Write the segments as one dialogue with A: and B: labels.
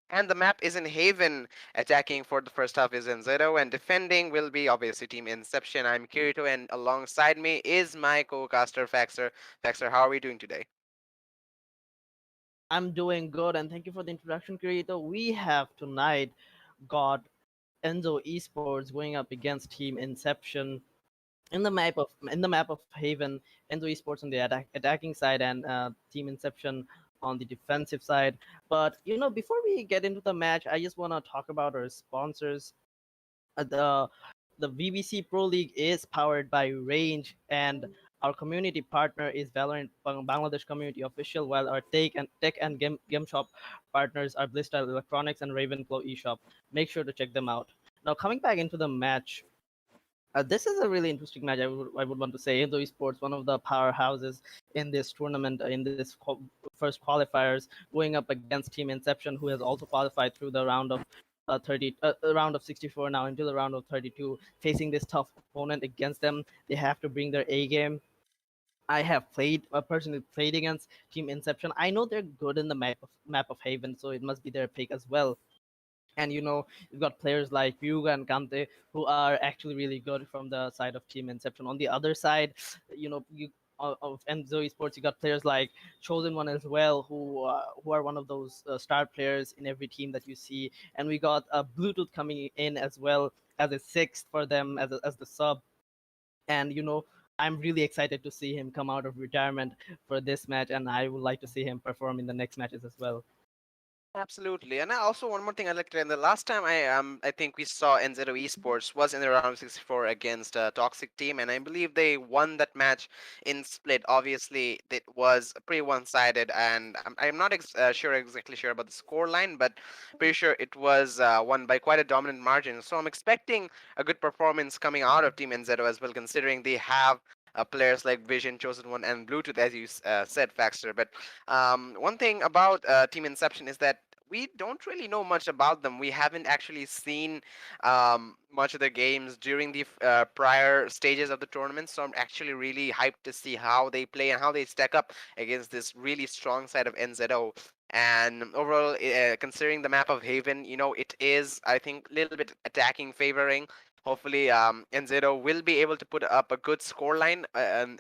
A: and the map is in Haven. Attacking for the first half is Enzeto, and defending will be obviously Team Inception. I'm Kirito, and alongside me is my co-caster Faxer. Faxer, how are we doing today?
B: I'm doing good, and thank you for the introduction, Creator. We have tonight got Enzo Esports going up against Team Inception in the map of Haven. Enzo Esports on the attacking side, and Team Inception on the defensive side. But before we get into the match, I just want to talk about our sponsors. The VBC Pro League is powered by Range, and our community partner is Valorant Bangladesh Community Official, while our tech and game shop partners are Blisstyle Electronics and Ravenclaws Eshop. Make sure to check them out. Now, coming back into the match, this is a really interesting match. I would want to say Indo Esports, one of the powerhouses in this tournament, in this first qualifiers, going up against Team Inception, who has also qualified through the round of 64 now into the round of 32. Facing this tough opponent against them, they have to bring their A game. I have personally played against Team Inception. I know they're good in the map of Haven, so it must be their pick as well. And you've got players like Hyuga and Kante who are actually really good from the side of Team Inception. On the other side, you of Enzo Esports, you got players like Chosen One as well, who are one of those star players in every team that you see. And we got Bluetooth coming in as well as a sixth for them as the sub. And I'm really excited to see him come out of retirement for this match, and I would like to see him perform in the next matches as well.
A: Absolutely, and I also one more thing I'd like to. And the last time I think we saw NZO Esports was in the round of 64 against a Toxic team, and I believe they won that match in split. Obviously, it was pretty one-sided, and I'm not exactly sure about the score line, but pretty sure it was won by quite a dominant margin. So I'm expecting a good performance coming out of Team NZO as well, considering they have. Players like Vision, Chosen One, and Bluetooth, as you said, Faxter. But one thing about Team Inception is that we don't really know much about them. We haven't actually seen much of the games during the prior stages of the tournament, so I'm actually really hyped to see how they play and how they stack up against this really strong side of NZO. And overall, considering the map of Haven, it is, I think, a little bit attacking favoring. Hopefully, NZO will be able to put up a good scoreline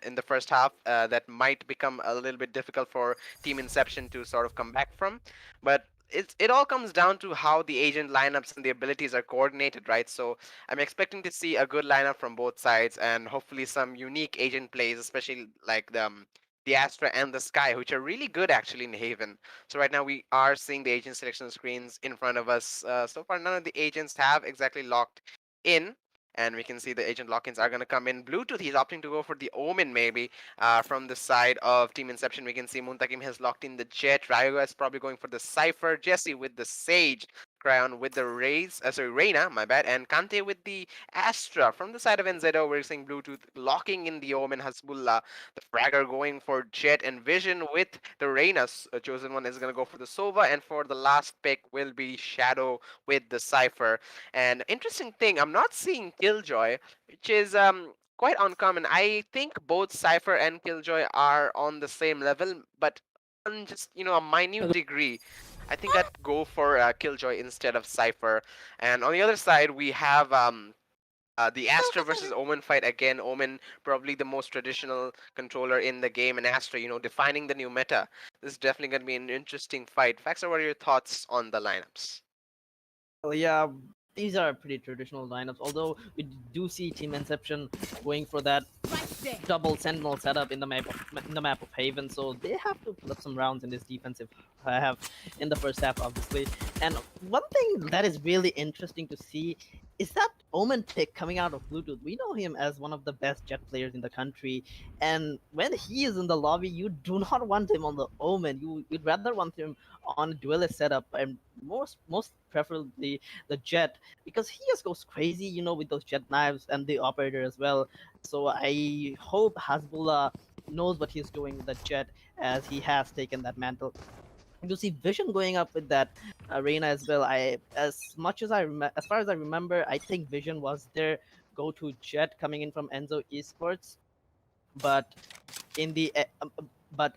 A: in the first half that might become a little bit difficult for Team Inception to sort of come back from. But it all comes down to how the agent lineups and the abilities are coordinated, right? So I'm expecting to see a good lineup from both sides and hopefully some unique agent plays, especially like the Astra and the Sky, which are really good actually in Haven. So right now we are seeing the agent selection screens in front of us. So far, none of the agents have exactly locked in. And we can see the agent lock-ins are going to come in. Bluetooth, he's opting to go for the Omen maybe from the side of Team Inception. We can see Muntakim has locked in the Jet. Ryoga is probably going for the Cypher. Jesse with the Sage. Cryon with the Reina, my bad. And Kante with the Astra. From the side of NZO, we're seeing Bluetooth locking in the Omen Hasbullah. The Fragger going for Jet and Vision with the Reina. Chosen One is going to go for the Sova. And for the last pick will be Shadow with the Cypher. And interesting thing, I'm not seeing Killjoy, which is quite uncommon. I think both Cypher and Killjoy are on the same level, but on just a minute degree. I think I'd go for Killjoy instead of Cypher. And on the other side, we have the Astra versus Omen fight again. Omen probably the most traditional controller in the game, and Astra, defining the new meta. This is definitely going to be an interesting fight. Faxer, what are your thoughts on the lineups?
B: Well, yeah, these are pretty traditional lineups. Although we do see Team Inception going for that double sentinel setup in the map of Haven, so they have to put up some rounds in this defensive half in the first half, obviously. And one thing that is really interesting to see is that Omen pick coming out of Bluetooth. We know him as one of the best jet players in the country, and when he is in the lobby, you do not want him on the Omen. You'd rather want him on a duelist setup, and most preferably the jet, because he just goes crazy, with those jet knives and the operator as well. So I hope Hasbullah knows what he's doing with the jet, as he has taken that mantle. You see Vision going up with that arena as well. As far as I remember, I think Vision was their go-to jet coming in from Enzo Esports. But in the but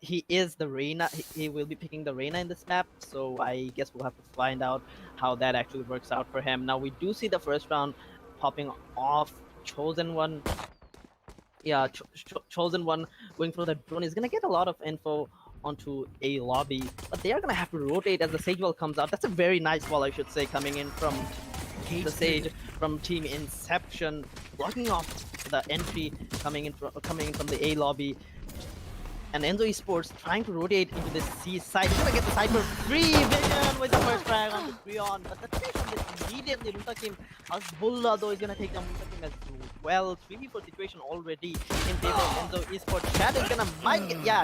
B: he is the Reina. He will be picking the Reina in this map, so I guess we'll have to find out how that actually works out for him. Now we do see the first round popping off. Chosen One, yeah, Chosen One going through the drone is gonna get a lot of info onto a lobby, but they are gonna have to rotate as the Sage wall comes out. That's a very nice wall, I should say, coming in from the Sage from Team Inception, blocking off the entry coming in from the A lobby. And Enzo Esports trying to rotate into the C side. He's gonna get the side for free. Vision with the first frag on the Freon. But the thing is immediately Runtakim Hasbulla though is gonna take down Runtakim as well. 3v4 situation already in favor of Enzo Esports. Chad is gonna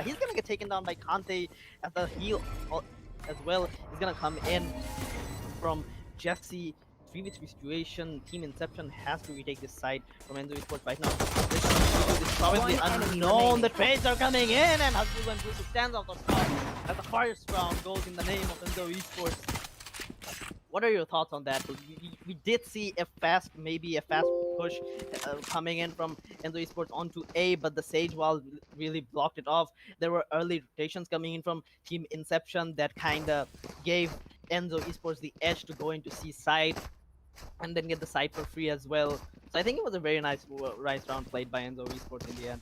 B: he's gonna get taken down by Kante as the heal as well. He's gonna come in from Jesse. 3v3 situation. Team Inception has to retake this side from Enzo Esports right now. This is probably unknown. The trades are coming in, and Hasbulla and Bruce stands off the top as the first round goes in the name of Enzo Esports. What are your thoughts on that? We did see maybe a fast push coming in from Enzo Esports onto A, but the Sage wall really blocked it off. There were early rotations coming in from Team Inception that kind of gave Enzo Esports the edge to go into C side and then get the site for free as well. So I think it was a very nice round played by Enzo Esports in the end.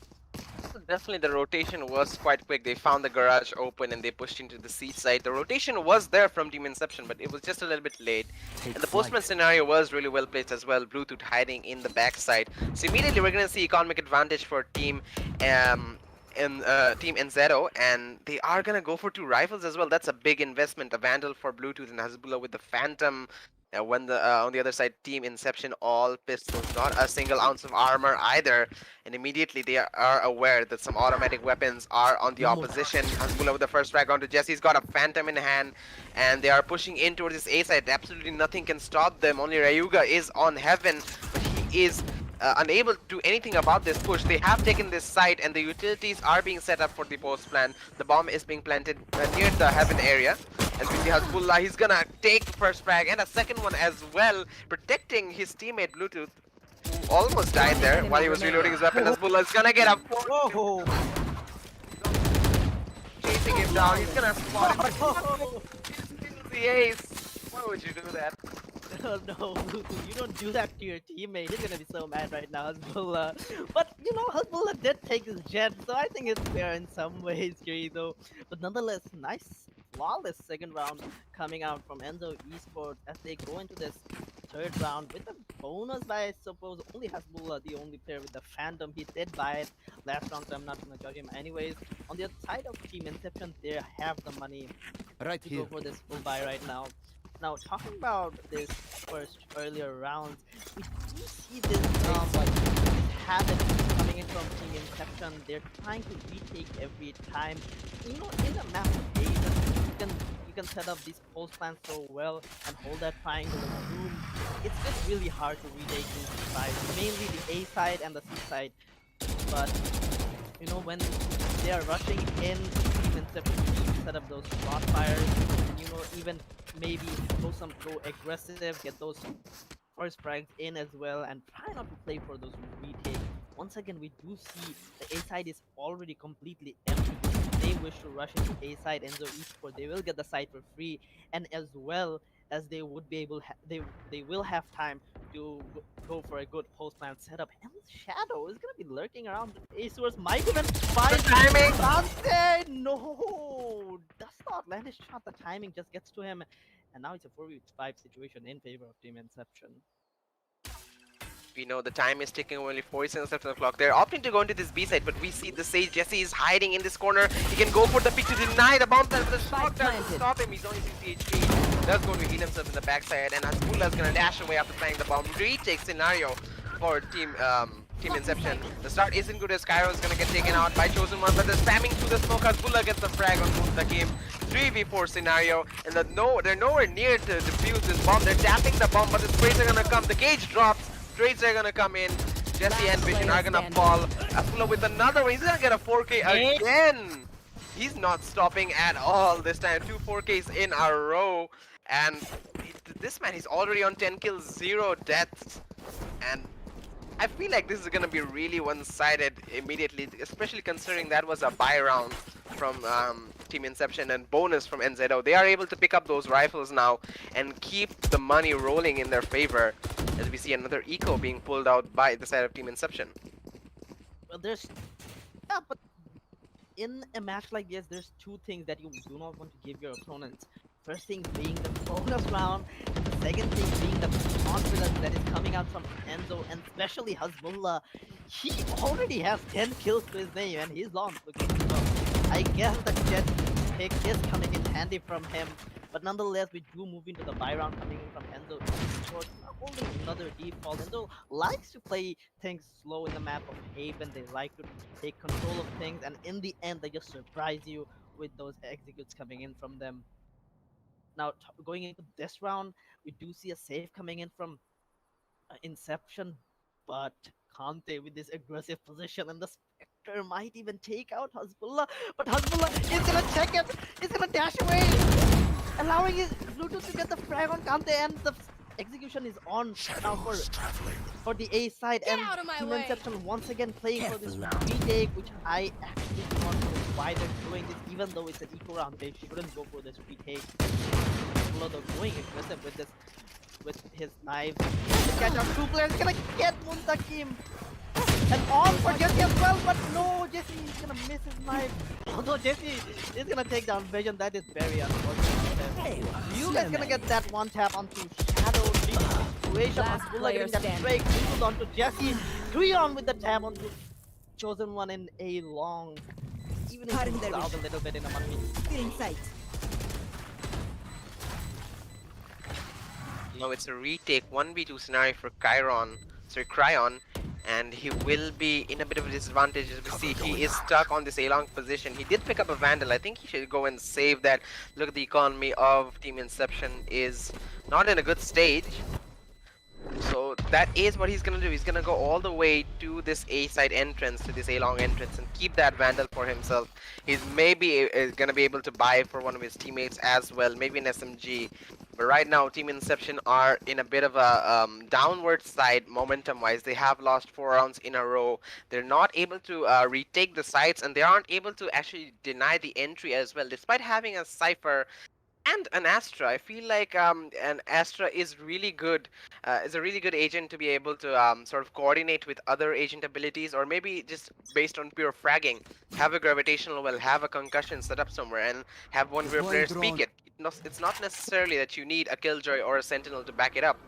A: Definitely, the rotation was quite quick. They found the garage open and they pushed into the C side. The rotation was there from Team Inception, but it was just a little bit late. And the postman scenario was really well placed as well. Bluetooth hiding in the backside. So immediately we're going to see economic advantage for Team Team Enzeto, and they are gonna go for 2 rifles as well. That's a big investment. A Vandal for Bluetooth and Hasbulla with the Phantom. When the on the other side, Team Inception, all pistols, not a single ounce of armor either. And immediately they are aware that some automatic weapons are on the opposition. Hasbulla with the first frag onto Jesse's got a Phantom in hand, and they are pushing in towards this A side. Absolutely nothing can stop them. Only Ryuga is on Heaven, but he is unable to do anything about this push. They have taken this site, and the utilities are being set up for the post plan. The bomb is being planted near the Heaven area. As we see Hasbulla, he's gonna take the first frag and a second one as well, protecting his teammate Bluetooth, who almost died there while he was reloading his weapon. Hasbulla is gonna get a 4 chasing him down. He's gonna spot him. The ace. Why would you do that?
B: Oh no, you don't do that to your teammate. He's gonna be so mad right now, Hasbulla. But you know, Hasbulla did take his jet, so I think it's fair in some ways, Kirito. But nonetheless, nice, flawless second round coming out from Enzo Esports as they go into this third round with a bonus by, I suppose, only Hasbulla, the only player with the Phantom. He did buy it last round, so I'm not gonna judge him anyways. On the other side of Team Inception, they have the money to go for this full buy right now. Now, talking about this first earlier rounds, we do see this habit coming in from Team Inception. They're trying to retake every time. You know, in the map of Aiden, you can set up these pulse plans so well and hold that triangle of doom. It's just really hard to retake these sides, mainly the A side and the C side. But you know, when they are rushing in, Team Inception set up those crossfires, and you know, even maybe go aggressive, get those first frags in as well, and try not to play for those retakes. Once again, we do see the A side is already completely empty. If they wish to rush into A side, Enzo Esports, they will get the site for free, and as well as they would be able, they will have time to go for a good post plan setup. And Shadow is gonna be lurking around. Asur's might even find
A: timing.
B: Dante. No, does not land his shot. The timing just gets to him, and now it's a 4v5 situation in favor of Team Inception.
A: We know the time is ticking, only 40 seconds left on the clock. They're opting to go into this B side, but we see the Sage. Jesse is hiding in this corner. He can go for the pick to deny the bomb, but the shot doesn't stop him. He's only 60 HP. That's going to heal himself in the backside, and Hasbulla is going to dash away after playing the bomb. Retake scenario for Team Inception. The start isn't good as Cairo is going to get taken out by Chosen One, but they're spamming through the smoke. Hasbulla gets the frag on both the game. 3v4 scenario, and they're nowhere near to defuse this bomb. They're tapping the bomb, but the sprays are going to come. The cage drops. Trades are gonna come in. Jesse and Vision are gonna fall. Hasbulla with another one. He's gonna get a 4K again. He's not stopping at all this time. 2 4Ks in a row. And this man, he's already on 10 kills, 0 deaths. And I feel like this is gonna be really one-sided immediately, especially considering that was a buy round from Team Inception and bonus from NZO. They are able to pick up those rifles now and keep the money rolling in their favor as we see another eco being pulled out by the side of Team Inception.
B: Well, there's yeah, but in a match like this, there's two things that you do not want to give your opponents. First thing being the bonus round, and the second thing being the confidence that is coming out from Enzo, and especially Hasbullah. He already has 10 kills to his name, and he's on looking strong. I guess the jet pick is coming in handy from him, but nonetheless, we do move into the buy round coming in from Enzo. Esports holding another default. Enzo likes to play things slow in the map of Haven. They like to take control of things, and in the end, they just surprise you with those executes coming in from them. Now, going into this round, we do see a save coming in from Inception, but Kante with this aggressive position, and the Spectre might even take out Hasbullah, but Hasbullah is gonna check it, he's gonna dash away, allowing his Bluetooth to get the frag on Kante, and the execution is on now for the A side,
C: Get
B: and
C: out of my
B: Team
C: way.
B: Inception once again playing for this retake, which I actually do not know why they're doing this, even though it's an eco round, they shouldn't go for this retake. Although they're going aggressive with his knife. The catch out two players, gonna get Muntakim. And all for Jesse as well, but no, Jesse is gonna miss his knife. Although Jesse is gonna take down Vision, that is very unfortunate. You guys gonna get that one tap onto Shadow, situation.
C: Last
B: Hasbullah
C: player
B: getting that
C: standing.
B: break, dribbled onto Jesse. 3 on with the tap onto Chosen One in a long. Even if
C: Cutting
B: he's
C: their
B: out a little bit in a 1v.
C: Get in sight.
A: Now it's a retake 1v2 scenario for Cryon, and he will be in a bit of a disadvantage as we see he is stuck on this A-long position. He did pick up a Vandal. I think he should go and save that. Look at the economy of Team Inception is not in a good stage. So that is what he's gonna do. He's gonna go all the way to this A side entrance, to this A long entrance, and keep that Vandal for himself. He's maybe gonna be able to buy for one of his teammates as well, maybe an SMG. But right now, Team Inception are in a bit of a downward side momentum-wise. They have lost 4 rounds in a row. They're not able to retake the sites, and they aren't able to actually deny the entry as well, despite having a Cypher and an Astra. I feel like an Astra is really good, is a really good agent to be able to sort of coordinate with other agent abilities, or maybe just based on pure fragging, have a gravitational well, have a concussion set up somewhere, and have one of your players peek it. It's not necessarily that you need a Killjoy or a Sentinel to back it up.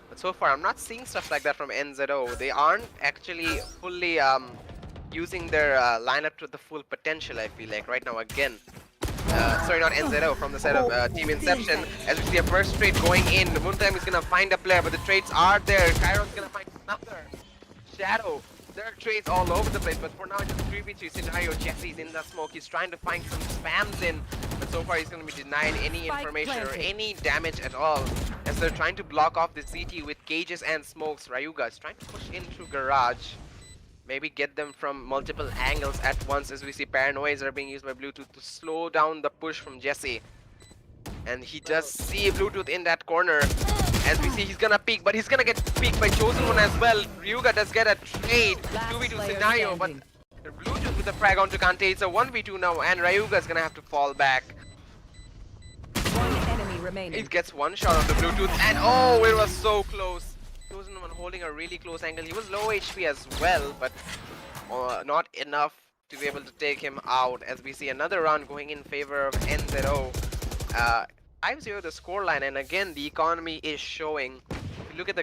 A: But so far, I'm not seeing stuff like that from NZO. They aren't actually fully using their lineup to the full potential, I feel like, right now again. Sorry, not NZO, from the side of Team Inception. As we see a burst trade going in, Muntime is gonna find a player, but the trades are there. Chiron's gonna find another. Shadow. There are trades all over the place, but for now it's a 3v3 scenario. Jesse's in the smoke. He's trying to find some spams in, but so far he's gonna be denied any
C: Spike
A: information or
C: planted.
A: any damage at all. As they're trying to block off the CT with cages and smokes. Ryuga is trying to push in through garage. Maybe get them from multiple angles at once, as we see paranoias are being used by Bluetooth to slow down the push from Jesse. And he does see Bluetooth in that corner. As we see, he's gonna peek, but he's gonna get peeked by Chosen One as well. Ryuga does get a trade,
C: Last
A: 2v2
C: player
A: scenario,
C: standing.
A: but Bluetooth with the frag onto Kante. It's a 1v2 now, and Ryuga is gonna have to fall back.
C: One enemy
A: He
C: remaining.
A: gets one shot on the Bluetooth, and oh, it was so close. Chosen One holding a really close angle. He was low HP as well, but not enough to be able to take him out. As we see another round going in favor of NZO. 5-0 the scoreline, and again the economy is showing. If you look at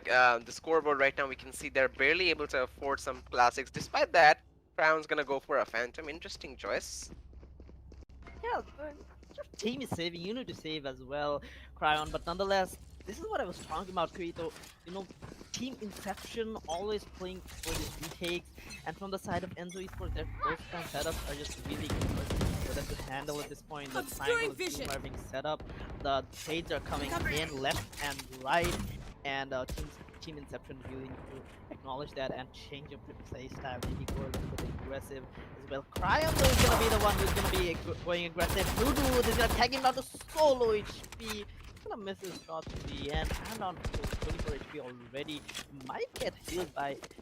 A: the scoreboard right now, we can see they're barely able to afford some classics. Despite that, Crown's gonna go for a Phantom. Interesting choice.
B: Yeah, your team is saving. You need to save as well, Cryon. But nonetheless, this is what I was talking about, Kirito. You know, Team Inception always playing for these retakes, and from the side of Enzo Esports, their first time setups are just really good for them to handle at this point. The triangles team are being set up, the trades are coming in left and right, and Team Inception really need to acknowledge that and change your play style. Maybe go a little bit aggressive as well. Cryon though is gonna be the one who's gonna be going aggressive. Voodoo is gonna tag him down to solo HP. gonna miss his shot to the end, and on 24 HP already. Might get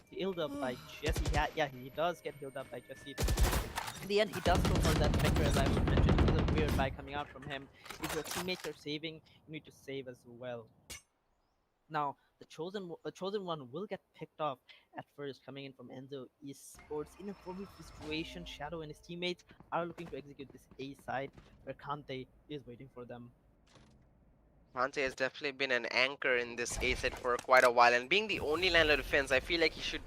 B: healed up by Jesse. Yeah, he does get healed up by Jesse. In the end, he does go for that Spectre, as I was mentioning. He's a weird buy coming out from him. If your teammates are saving, you need to save as well. Now, the chosen one will get picked off at first, coming in from Enzo Esports in a 4v4 situation. Shadow and his teammates are looking to execute this A side, where Kante is waiting for them.
A: Monte has definitely been an anchor in this A set for quite a while, and being the only landlord defense, I feel like he should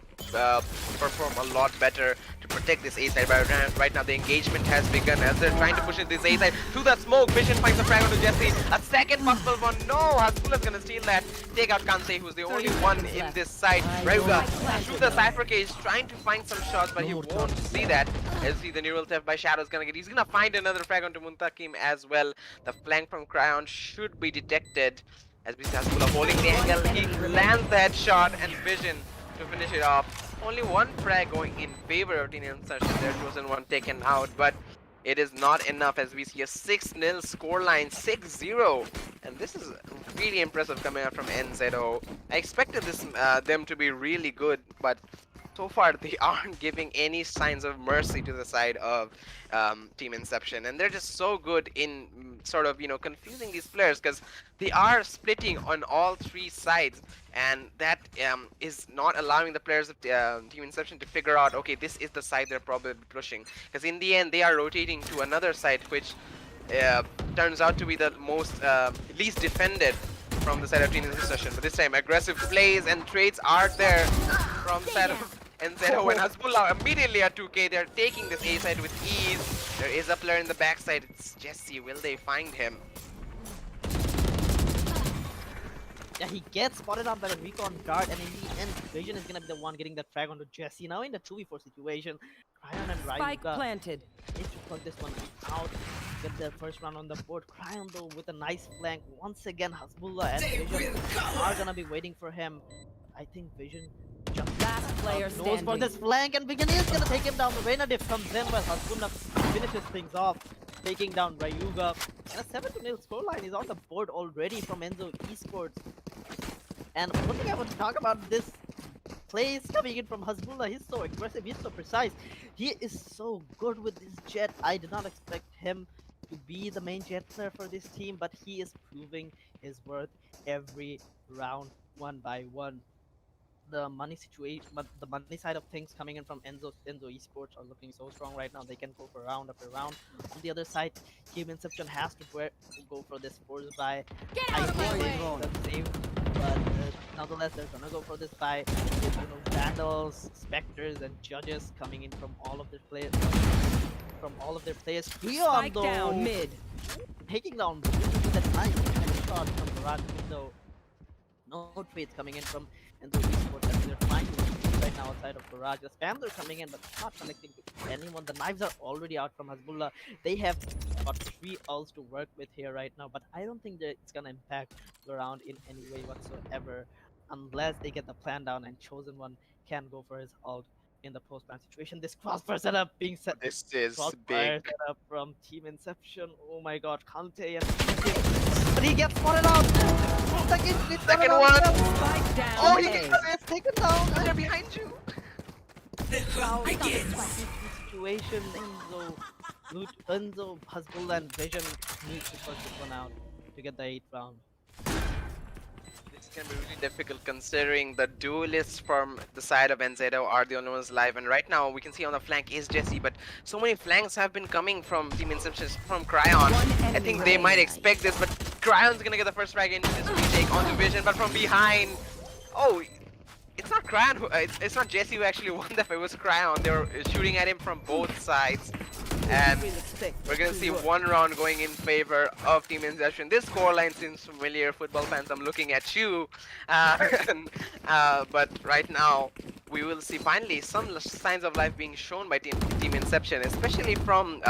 A: perform a lot better to protect this A side. But right now, the engagement has begun as they're trying to push in this A side through that smoke. Vision finds the frag onto Jesse. A second possible one. No, Hasbulla's gonna steal that. Take out Kante, who's the only one in this side. Ryuga through the Cypher cage, trying to find some shots, but he won't see that. As see the neural theft by Shadow's gonna get. He's gonna find another frag onto Muntakim as well. The flank from Cryon should be detected. As we see Hasbulla holding the angle, he lands that shot and Vision to finish it off. Only one frag going in favor of Team Inception. Their chosen one taken out, but it is not enough as we see a 6-0 scoreline, 6-0. And this is really impressive coming out from NZO. I expected them to be really good, but so far they aren't giving any signs of mercy to the side of Team Inception, and they're just so good in sort of confusing these players because they are splitting on all three sides, and that is not allowing the players of Team Inception to figure out, okay, this is the side they're probably pushing, because in the end they are rotating to another side which turns out to be the most least defended from the side of Team Inception. But this time aggressive plays and trades are there from the side of NZO, and Hasbulla immediately at 2k. They're taking this A side with ease. There is a player in the backside. It's Jesse. Will they find him?
B: Yeah, he gets spotted out by the recon guard, and in the end, Vision is gonna be the one getting that frag onto Jesse. Now in the 2v4 situation, Cryon and
C: Spike
B: Ryuga
C: planted.
B: need to plug this one out, get their first round on the board. Cryon though with a nice flank. Once again, Hasbulla and Vision are gonna be waiting for him. I think Vision just
C: Last player
B: knows for
C: standing.
B: this flank, and Vision is gonna take him down. The Reina diff comes in while Hasbulla finishes things off, taking down Ryuga. And a 7-0 scoreline is on the board already from Enzo Esports. And one thing I want to talk about, this plays coming in from Hasbulla. He's so aggressive, he's so precise. He is so good with this jet. I did not expect him to be the main jet player for this team, but he is proving his worth every round, one by one. The money situation, but the money side of things coming in from Enzo Esports are looking so strong right now. They can go for round after round. On the other side, Team Inception has to go for this force buy.
C: Get
B: I
C: out of my
B: think
C: way!
B: that's safe, but nonetheless, they're gonna go for this buy. With, Vandals, Spectres, and Judges coming in from all of their players. Creon
C: Spike
B: though,
C: down mid.
B: taking down that nice shot from Barrage, though. No trades coming in from Enzo Esports as they're trying to win right now outside of Barrage. The spams are coming in, but not connecting to anyone. The knives are already out from Hasbulla. They have got 3 ults to work with here right now, but I don't think that it's gonna impact the round in any way whatsoever, unless they get the plan down and Chosen One can go for his ult in the post-plan situation. This crossfire setup being set.
A: This is
B: Crossfire
A: big.
B: setup from Team Inception. Oh my god, Kante and but he gets spotted out.
A: Second one.
C: Spike down
A: Oh, he
C: A.
A: gets
B: Taken down.
A: they're behind you.
B: Now situation. Enzo, Hasbulla, and Vision need to sort this one out to get the 8th round.
A: This can be really difficult considering the duelists from the side of NZO are the only ones live, and right now we can see on the flank is Jesse, but so many flanks have been coming from Team Inception, from Cryon. I think they might expect this, but Cryon's gonna get the first frag into this retake onto Vision, but from behind, oh, it's not Cryon who, it's not Jesse who actually won that, it was Cryon. They were shooting at him from both sides. And we're gonna see one round going in favor of Team Inception. This scoreline seems familiar, football fans. I'm looking at you, but right now we will see finally some signs of life being shown by Team Inception, especially from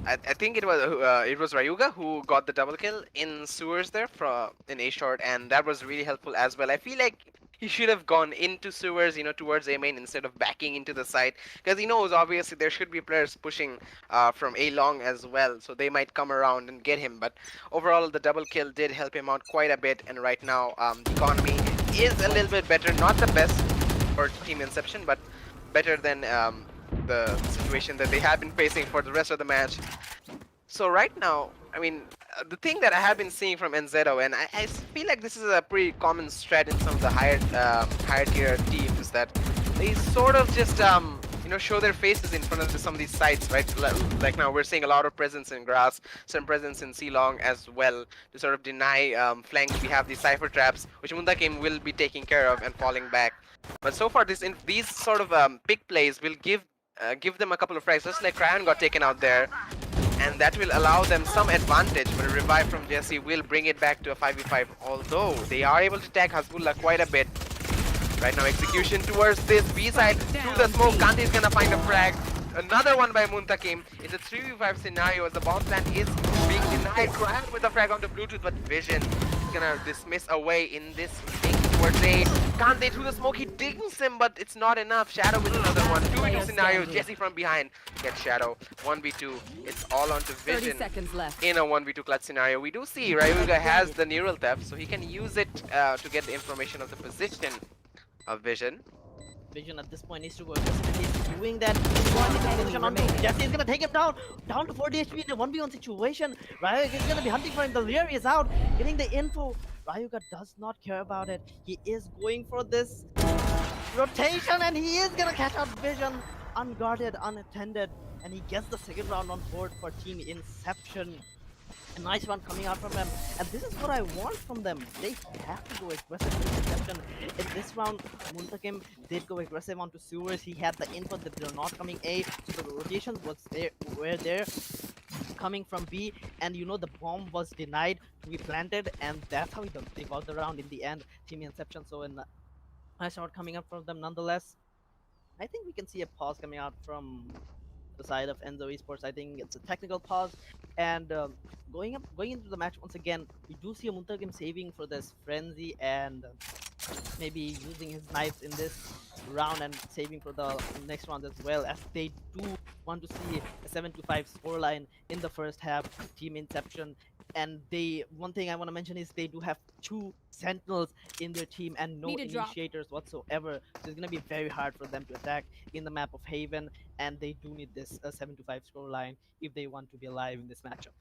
A: I think it was Ryuga who got the double kill in sewers there in A short, and that was really helpful as well. I feel like he should have gone into sewers, towards A main instead of backing into the side, because he knows obviously there should be players pushing from A long as well, so they might come around and get him. But overall, the double kill did help him out quite a bit, and right now the economy is a little bit better, not the best for Team Inception, but better than the situation that they have been facing for the rest of the match. So right now, I mean, the thing that I have been seeing from NZO, and I feel like this is a pretty common strat in some of the higher tier teams, is that they sort of just show their faces in front of some of these sites, right? Like now we're seeing a lot of presence in grass, some presence in C-long as well to sort of deny flanks. We have these cipher traps, which Mundakim will be taking care of and falling back. But so far, these sort of pick plays will give them a couple of frags, just like Cryon got taken out there, and that will allow them some advantage. But a revive from Jesse will bring it back to a 5v5, although they are able to tag Hasbullah quite a bit. Right now, execution towards this B side through the smoke. Kanti is gonna find a frag. Another one by Muntakim. It's a 3v5 scenario as the bomb plant is being denied. Cryon with a frag onto Bluetooth, but Vision is gonna dismiss away in this thing towards A. Kante through the smoke, he dings him, but it's not enough. Shadow with another one. 2v2 scenario. Jesse from behind gets Shadow. 1v2. It's all onto
C: 30
A: Vision
C: seconds left.
A: in a 1v2 clutch scenario. We do see Ryuga has the neural theft, so he can use it to get the information of the position of Vision.
B: Vision at this point needs to go aggressive. He's doing that. Jesse is gonna take him down to 40 HP in a 1v1 situation. Ryuga is gonna be hunting for him. The rear is out, getting the info. Ryuga does not care about it. He is going for this rotation, and he is gonna catch out Vision unguarded, unattended, and he gets the second round on board for Team Inception. A nice one coming out from them, and this is what I want from them. They have to go aggressive with Inception. In this round, Muntakim did go aggressive onto sewers. He had the info that they're not coming A, so the rotations were there coming from B, and the bomb was denied to be planted, and that's how they got the round in the end. Team Inception, so in nice shot coming up from them nonetheless. I think we can see a pause coming out from the side of Enzo Esports. I think it's a technical pause, and going into the match once again, we do see a Muntakim saving for this frenzy and maybe using his knives in this round and saving for the next round as well, as they do want to see a 7-5 scoreline in the first half. Team Inception, and one thing I want to mention is they do have 2 sentinels in their team and no initiators whatsoever, so it's gonna be very hard for them to attack in the map of Haven, and they do need this 7-5 scoreline if they want to be alive in this matchup.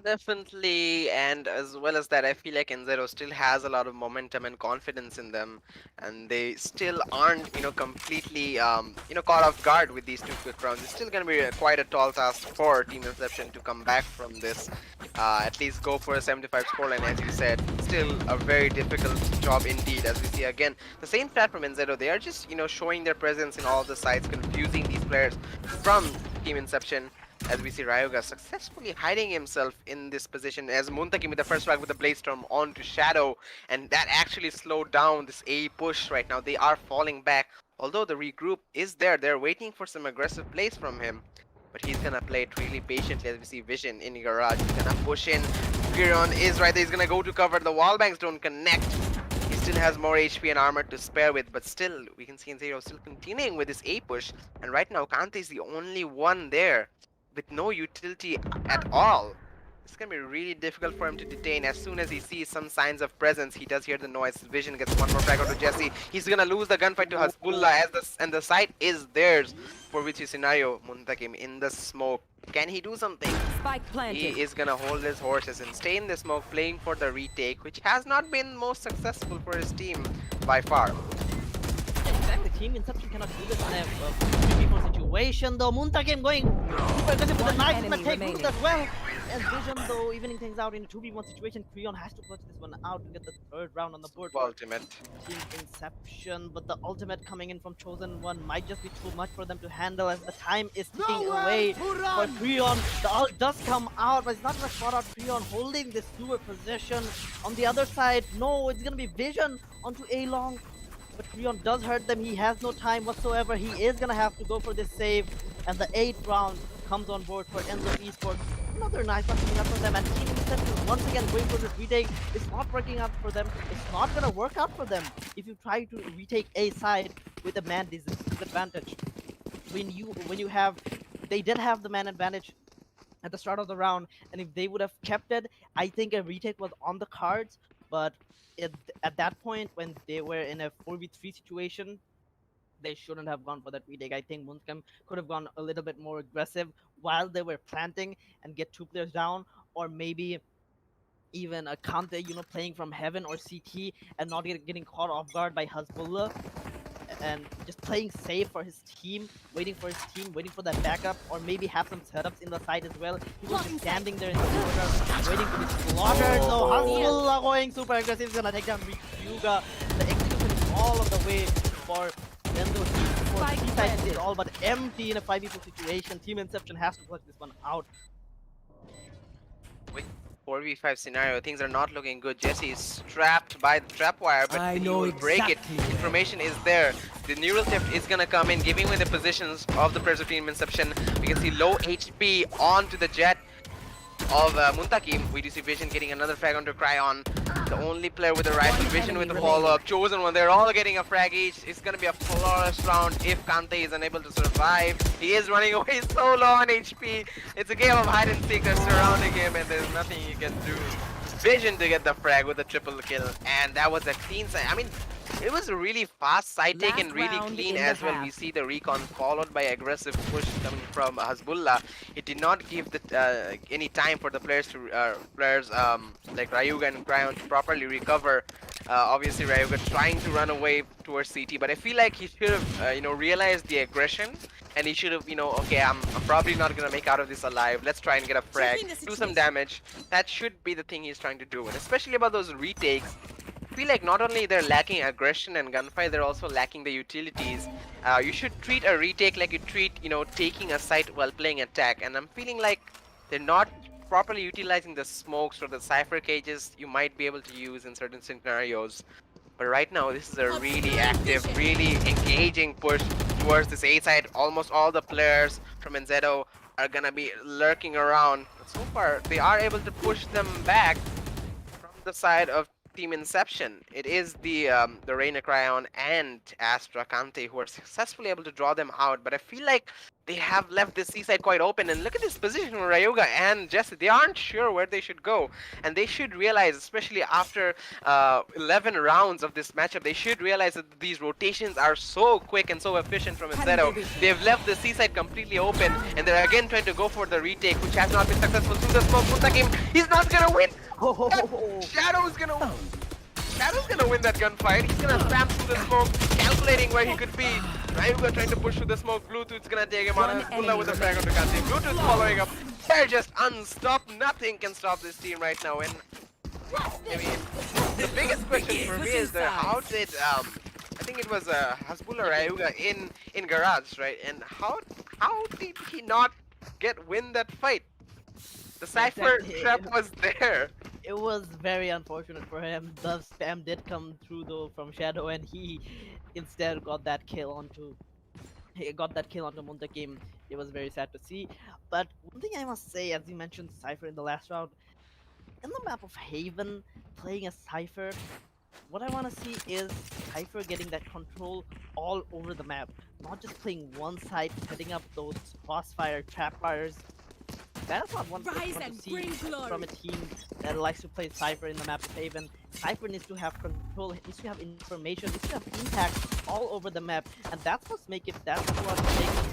A: Definitely, and as well as that, I feel like NZO still has a lot of momentum and confidence in them, and they still aren't, completely, caught off guard with these 2 quick rounds. It's still going to be quite a tall task for Team Inception to come back from this, at least go for a 75 scoreline, as you said. Still a very difficult job indeed, as we see again. The same strat from NZO, they are just, showing their presence in all the sides, confusing these players from Team Inception. As we see Ryuga successfully hiding himself in this position, as Muntakim with the first frag with the Blaze Storm onto Shadow, and that actually slowed down this A push right now. They are falling back, although the regroup is there. They're waiting for some aggressive plays from him, but he's gonna play it really patiently, as we see Vision in garage. He's gonna push in. Giron is right there. He's gonna go to cover. The wall banks don't connect. He still has more HP and armor to spare with, but still, we can see Zero still continuing with this A push, and right now Kante is the only one there with no utility at all. It's gonna be really difficult for him to detain. As soon as he sees some signs of presence, he does hear the noise. Vision gets one more frag out to Jesse. He's gonna lose the gunfight to Hasbullah, and the site is theirs. For which scenario, Muntakim in the smoke. Can he do something?
C: Spike planted.
A: He is gonna hold his horses and stay in the smoke, playing for the retake, which has not been most successful for his team by far.
B: Exactly, Team Inception cannot do this in a 3v4 situation though. Muntakim going super aggressive with the knife, he's gonna take boost as well. And Vision though evening things out in a 2v1 situation. Creon has to clutch this one out to get the 3rd round on the board.
A: Ultimate.
B: Team Inception, but the ultimate coming in from Chosen One might just be too much for them to handle, as the time is ticking away for Creon. The ult does come out, but it's not gonna spot out Creon holding this sewer position. On the other side, no, it's gonna be Vision onto A long. But Creon does hurt them. He has no time whatsoever. He is gonna have to go for this save, and the 8th round comes on board for Enzo Esports. another nice one coming up from them, and Team Inception once again going for this retake. It's not working out for them. It's not gonna work out for them if you try to retake a side with a man disadvantage. When you have, they did have the man advantage at the start of the round, and if they would have kept it, I think a retake was on the cards. But it, at that point, when they were in a 4v3 situation, they shouldn't have gone for that retake. I think Munskam could have gone a little bit more aggressive while they were planting and get 2 players down, or maybe even a Kante, playing from heaven or CT and not getting caught off guard by Hasbullah, and just playing safe for his team, waiting for that backup, or maybe have some setups in the side as well. He was just standing there in the corner, waiting to be slaughtered. So Hasbullah going super aggressive, is gonna take down Ryuga. The execution is all of the way for Enzo. For T-side is all but empty in a 5v4 situation. Team Inception has to clutch this one out.
A: With 4v5 scenario, things are not looking good. Jesse is trapped by the trap wire, but he will break it. Information is there. The neural theft is gonna come in, giving away the positions of the players of Team Inception. We can see low HP onto the jet of Muntakim. We do see Vision getting another frag onto Cryon. The only player with the rifle, Vision with the follow-up. Chosen one, they're all getting a frag each. It's gonna be a flawless round if Kante is unable to survive. He is running away so low on HP. It's a game of hide and seek that's surrounding him, and there's nothing he can do. Vision to get the frag with a triple kill, and that was a clean side. I mean, it was a really fast side take and really clean as well. We see the recon followed by aggressive push coming from Hasbullah. It did not give the any time for the players to like Ryuga and Cryon to properly recover. Obviously Ryuga trying to run away towards CT, but I feel like he should have realized the aggression, and he should have okay, I'm probably not gonna make out of this alive. Let's try and get a frag, do some damage. That should be the thing he's trying to do, and especially about those retakes. I feel like not only they're lacking aggression and gunfight, they're also lacking the utilities. You should treat a retake like you treat, taking a site while playing attack. And I'm feeling like they're not properly utilizing the smokes or the cipher cages you might be able to use in certain scenarios. But right now, this is a really active, really engaging push towards this A side. Almost all the players from NZO are gonna be lurking around. But so far, they are able to push them back from the side of Team Inception. It is the Reina Cryon and Astra Kante who are successfully able to draw them out, but I feel like they have left this seaside quite open, and look at this position from Ryuga and Jesse. They aren't sure where they should go, and they should realize, especially after 11 rounds of this matchup, they should realize that these rotations are so quick and so efficient from Zero. They've left the seaside completely open, and they're again trying to go for the retake, which has not been successful. Through the smoke, Muntakim, he's not gonna win! Shadow's gonna win that gunfight. He's gonna spam through the smoke, calculating where he could be. Ryuga trying to push through the smoke. Bluetooth's gonna take him on. Hasbullah with the frag onto Kante. Bluetooth following up. They're just unstopped. Nothing can stop this team right now. And I mean, the biggest question for me is how did I think it was Hasbullah Ryuga in Garage, right? And how did he not win that fight? The cipher trap was there.
B: It was very unfortunate for him. The spam did come through though from Shadow, and he instead got that kill onto Muntakim. It was very sad to see. But one thing I must say, as you mentioned Cypher in the last round, in the map of Haven, playing a Cypher, what I want to see is Cypher getting that control all over the map. Not just playing one side, setting up those crossfire trap fires. That is not what I want to see from a team that likes to play Cypher in the map of Haven. Cypher needs to have control, it needs to have information, it needs to have impact all over the map, and that's what makes it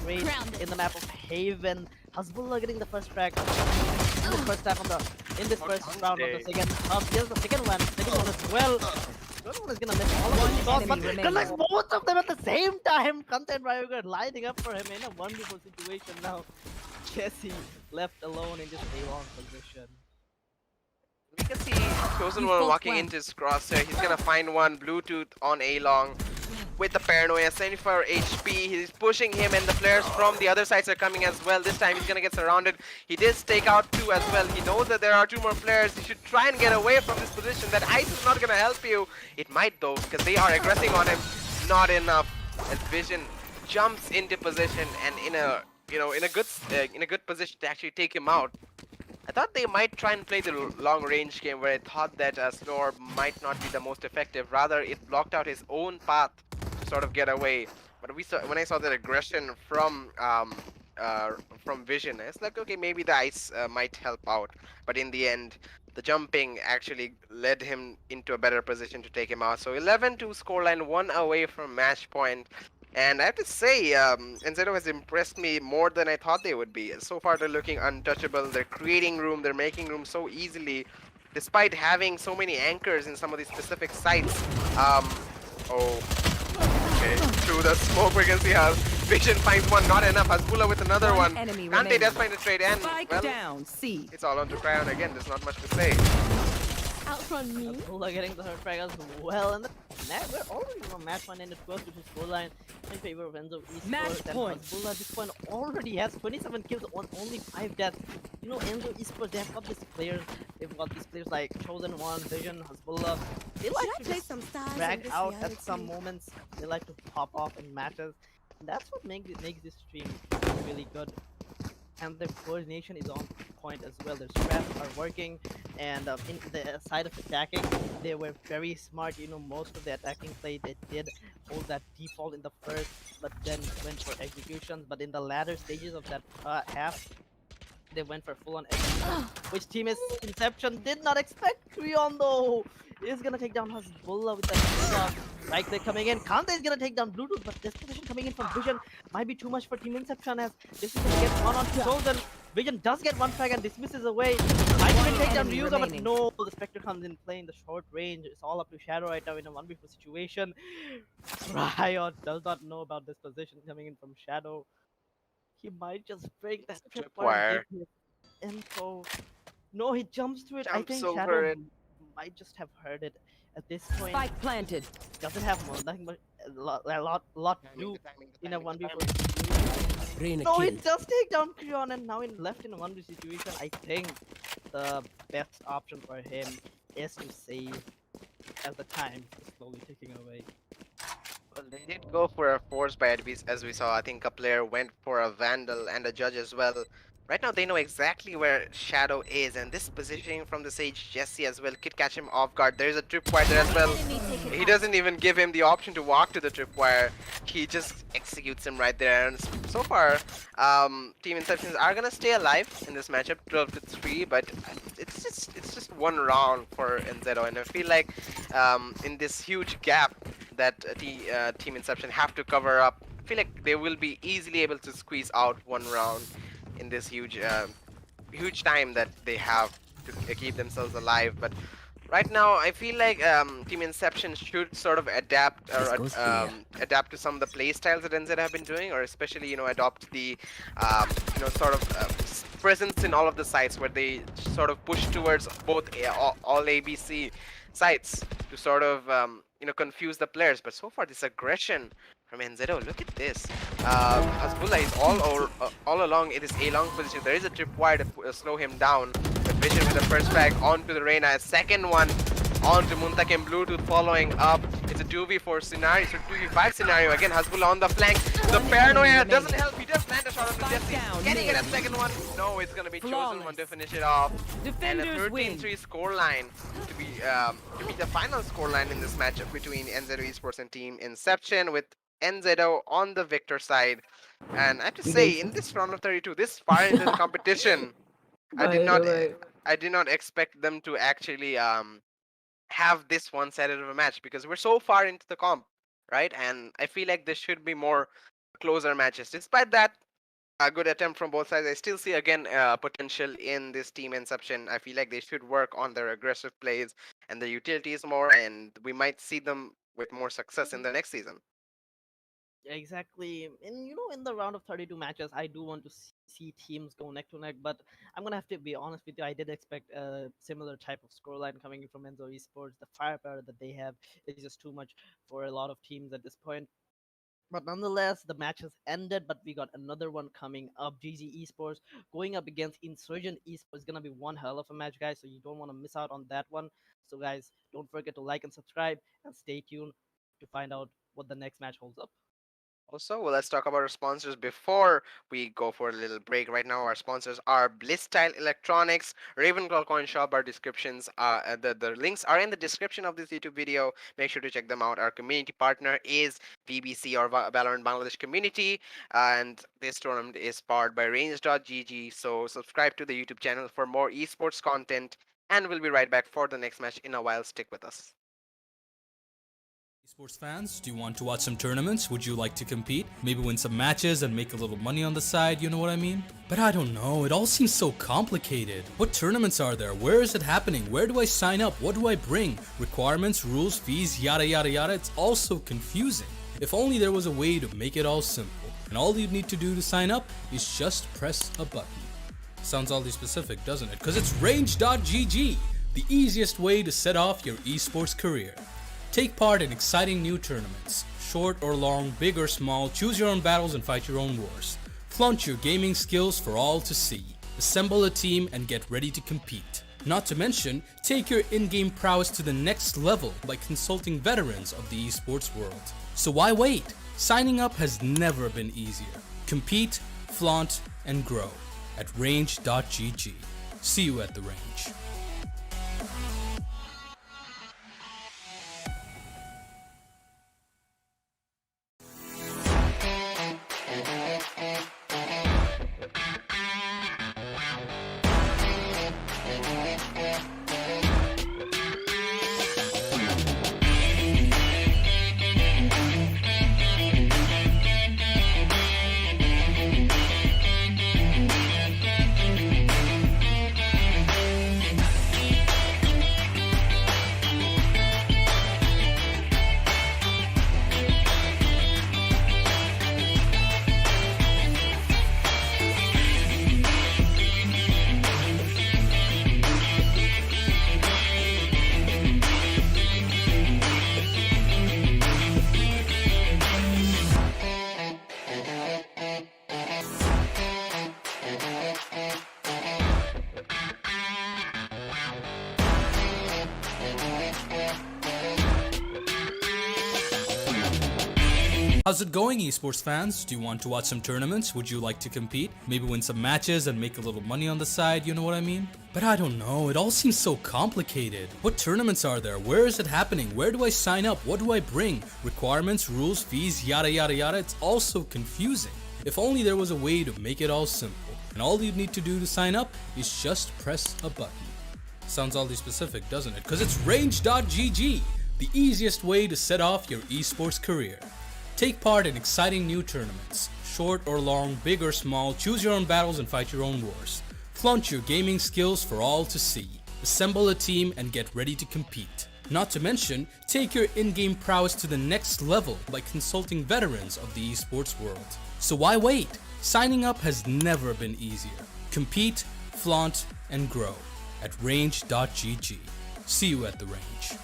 B: great in the map of Haven. Hasbullah getting the first frag, the first tap in this first round of the second. Here's the second one as well. The third one is gonna miss all of the shots, but collects both of them at the same time. Kante and Ryuga lining up for him in a wonderful situation now. Jesse left alone in this A-long position.
A: We can see Chosen One walking into his crosshair. He's gonna find one Bluetooth on A-long with the paranoia. 74 HP. He's pushing him, and the players from the other sides are coming as well. This time he's gonna get surrounded. He did stake out 2 as well. He knows that there are 2 more players. He should try and get away from this position. That ice is not gonna help you. It might though, because they are aggressing on him. Not enough. As Vision jumps into position and in a good position to actually take him out. I thought they might try and play the long range game where I thought that Snore might not be the most effective. Rather, it blocked out his own path to sort of get away. But we saw when I saw that aggression uh, from Vision, it's like okay, maybe the ice might help out. But in the end, the jumping actually led him into a better position to take him out. So 11-2 scoreline, one away from match point. And I have to say, NZO has impressed me more than I thought they would be. So far, they're looking untouchable. They're creating room. They're making room so easily, despite having so many anchors in some of these specific sites. Oh, okay. Through the smoke, we can see how Vision finds one, not enough. Hasbullah with another
C: One
A: one.
C: enemy
A: Kante does
C: remaining.
A: find a trade, and
C: Spike
A: well,
C: down. C.
A: it's all on to Cryon again. There's not much to say.
D: Outrun me.
B: Abdullah getting the hurt frag as well, and we're already on match one ended close to his scoreline in favor of Enzo Esports.
C: Match
B: And
C: point.
B: Abdullah at this point already has 27 kills on only 5 deaths. You know, Enzo Esports, they have got these players. They've got these players like Chosen One, Vision, Hasbullah. They like
D: Should I
B: to
D: play
B: just
D: some stars
B: drag
D: in this
B: out
D: reality?
B: at some moments. They like to pop off in matches. And that's what makes this stream really good. And their coordination is on point as well. Their straps are working, and in the side of attacking, they were very smart. You know, most of the attacking play they did hold that default in the first, but then went for executions. But in the latter stages of that half, they went for full-on execution, which team is Inception did not expect. Creon though is gonna take down Hasbullah with that right click coming in. Kante is gonna take down Bluetooth, but this position coming in from Vision might be too much for Team Inception as this is gonna get one on Chosen. Vision does get one frag and dismisses away. Might even take down
C: enemy
B: Ryuga, but
C: remaining.
B: no, the Spectre comes in playing the short range. It's all up to Shadow right now in a 1v4 situation. Riot does not know about this position coming in from Shadow. He might just break that tripwire and
A: Tripwire.
B: give his info. No, he jumps to it. I
A: Jumps
B: think
A: over
B: Shadow
A: it.
B: might just have heard it at this point.
C: Spike planted.
B: Doesn't have more, nothing but a lot to do in a 1v4
A: Timing.
B: situation.
E: Reina
B: No, he
E: kill.
B: does take down Creon and now left in a 1v situation. I think the best option for him is to save as the time is slowly ticking away.
A: Well, they did go for a force by as we saw. I think a player went for a Vandal and a Judge as well. Right now, they know exactly where Shadow is, and this positioning from the Sage Jesse as well could catch him off guard. There's a tripwire there as well.
D: Enemy taken
A: He
D: out.
A: doesn't even give him the option to walk to the tripwire. He just executes him right there. And so far, Team Inceptions are gonna stay alive in this matchup, 12-3. But it's just one round for NZO, and I feel like in this huge gap that Team Inception have to cover up, I feel like they will be easily able to squeeze out one round in this huge time that they have to keep themselves alive. But right now, I feel like Team Inception should sort of adapt
E: This
A: or
E: goes here.
A: adapt to some of the play styles that NZ have been doing, or especially adopt the sort of presence in all of the sites where they sort of push towards both all ABC sites to sort of confuse the players. But so far, this aggression from NZO, look at this. Hasbullah is all along in this A long position. There is a tripwire to slow him down. But Vision with the first frag onto the Reyna. A second one onto Muntak and Bluetooth following up. It's a 2v4 scenario. It's a 2v5 scenario. Again, Hasbullah on the flank. The
C: One
A: paranoia
C: enemy
A: doesn't
C: remaining.
A: help. He does land a shot on the
C: Spike
A: Jesse.
C: down,
A: Can he get a
C: mid.
A: second one? No, it's gonna be Chosen One to
C: Flawless.
A: finish it off. And a
C: Defenders win.
A: 13-3 scoreline to be the final scoreline in this matchup between NZO Esports and Team Inception, with NZO on the victor side. And I have to say, in this round of 32, this far into the competition, I did not I did not expect them to actually have this one-sided of a match, because we're so far into the comp, right? And I feel like there should be more closer matches. Despite that, a good attempt from both sides, I still see again potential in this Team Inception. I feel like they should work on their aggressive plays and their utilities more, and we might see them with more success in the next season.
B: Exactly. And in the round of 32 matches, I do want to see teams go neck to neck, but I'm gonna have to be honest with you. I did expect a similar type of scoreline coming in from Enzo Esports. The firepower that they have is just too much for a lot of teams at this point. But nonetheless, the match has ended, but we got another one coming up. GZ Esports going up against Insurgent Esports. Gonna be one hell of a match, guys. So you don't want to miss out on that one. So guys, don't forget to like and subscribe and stay tuned to find out what the next match holds up.
A: Also, well, let's talk about our sponsors before we go for a little break. Right now, our sponsors are Blisstyle Electronics, Ravenclaw Coin Shop. Our descriptions, the links are in the description of this YouTube video. Make sure to check them out. Our community partner is VBC or Valorant Bangladesh Community, and this tournament is powered by Range.gg. So subscribe to the YouTube channel for more esports content, and we'll be right back for the next match in a while. Stick with us.
E: Sports fans, do you want to watch some tournaments? Would you like to compete? Maybe win some matches and make a little money on the side, you know what I mean? But I don't know, it all seems so complicated. What tournaments are there? Where is it happening? Where do I sign up? What do I bring? Requirements, rules, fees, yada yada yada. It's all so confusing. If only there was a way to make it all simple. And all you need to do to sign up is just press a button. Sounds oddly specific, doesn't it? Because it's range.gg, the easiest way to set off your esports career. Take part in exciting new tournaments. Short or long, big or small, choose your own battles and fight your own wars. Flaunt your gaming skills for all to see. Assemble a team and get ready to compete. Not to mention, take your in-game prowess to the next level by consulting veterans of the esports world. So why wait? Signing up has never been easier. Compete, flaunt, and grow at range.gg. See you at the range. How's it going, esports fans? Do you want to watch some tournaments? Would you like to compete? Maybe win some matches and make a little money on the side, you know what I mean? But I don't know, it all seems so complicated. What tournaments are there? Where is it happening? Where do I sign up? What do I bring? Requirements, rules, fees, yada yada yada. It's all so confusing. If only there was a way to make it all simple. And all you need to do to sign up is just press a button. Sounds oddly specific, doesn't it? Because it's range.gg, the easiest way to set off your esports career. Take part in exciting new tournaments. Short or long, big or small, choose your own battles and fight your own wars. Flaunt your gaming skills for all to see. Assemble a team and get ready to compete. Not to mention, take your in-game prowess to the next level by consulting veterans of the esports world. So why wait? Signing up has never been easier. Compete, flaunt, and grow at range.gg. See you at the range.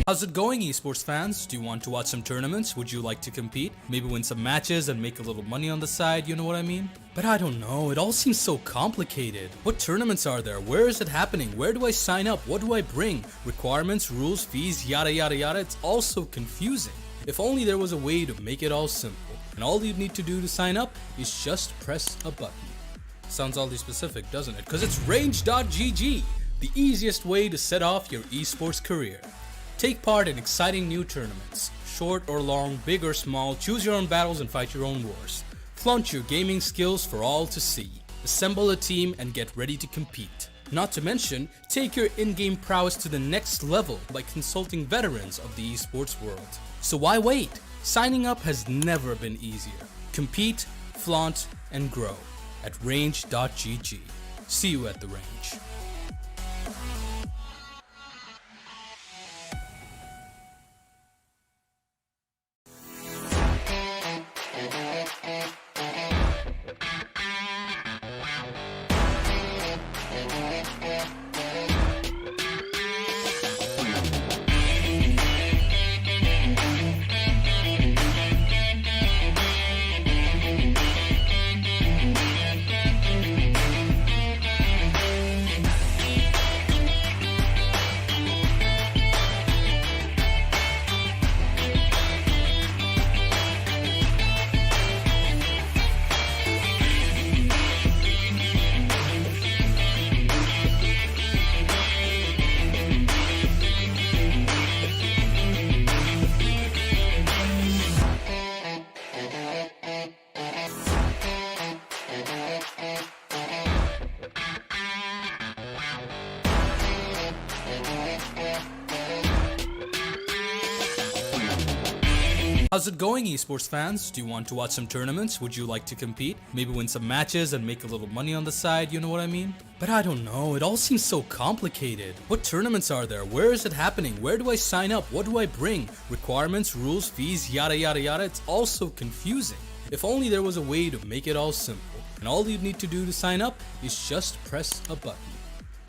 E: How's it going, esports fans? Do you want to watch some tournaments? Would you like to compete? Maybe win some matches and make a little money on the side, you know what I mean? But I don't know, it all seems so complicated. What tournaments are there? Where is it happening? Where do I sign up? What do I bring? Requirements, rules, fees, yada yada yada. It's all so confusing. If only there was a way to make it all simple. And all you need to do to sign up is just press a button. Sounds oddly specific, doesn't it? Because it's range.gg, the easiest way to set off your esports career. Take part in exciting new tournaments. Short or long, big or small, choose your own battles and fight your own wars. Flaunt your gaming skills for all to see. Assemble a team and get ready to compete. Not to mention, take your in-game prowess to the next level by consulting veterans of the esports world. So why wait? Signing up has never been easier. Compete, flaunt, and grow at range.gg. See you at the range. How's it going, esports fans? Do you want to watch some tournaments? Would you like to compete? Maybe win some matches and make a little money on the side, you know what I mean? But I don't know, it all seems so complicated. What tournaments are there? Where is it happening? Where do I sign up? What do I bring? Requirements, rules, fees, yada yada yada. It's all so confusing. If only there was a way to make it all simple. And all you need to do to sign up is just press a button.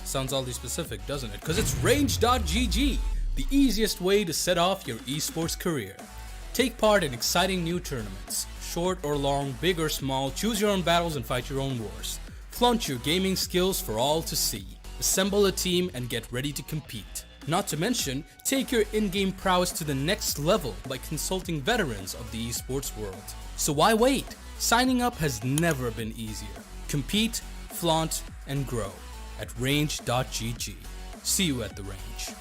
E: Sounds oddly specific, doesn't it? Because it's range.gg, the easiest way to set off your esports career. Take part in exciting new tournaments. Short or long, big or small, choose your own battles and fight your own wars. Flaunt your gaming skills for all to see. Assemble a team and get ready to compete. Not to mention, take your in-game prowess to the next level by consulting veterans of the esports world. So why wait? Signing up has never been easier. Compete, flaunt, and grow at range.gg. See you at the range.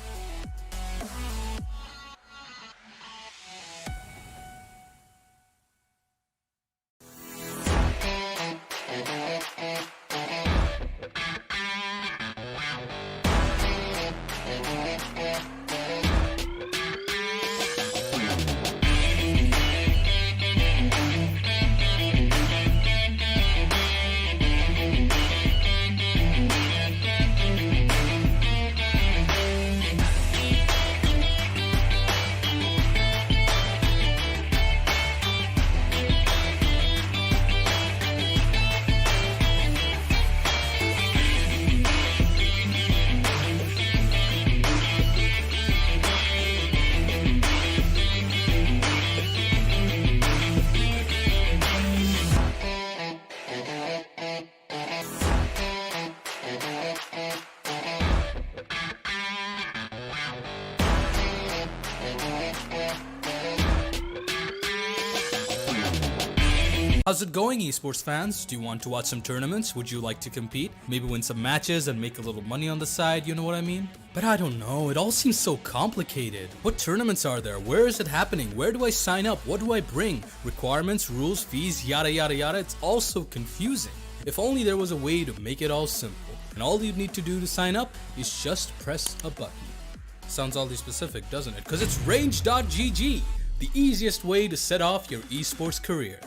E: How's it going, esports fans? Do you want to watch some tournaments? Would you like to compete? Maybe win some matches and make a little money on the side, you know what I mean? But I don't know, it all seems so complicated. What tournaments are there? Where is it happening? Where do I sign up? What do I bring? Requirements, rules, fees, yada yada yada. It's all so confusing. If only there was a way to make it all simple. And all you need to do to sign up is just press a button. Sounds oddly specific, doesn't it? Because it's range.gg, the easiest way to set off your esports career.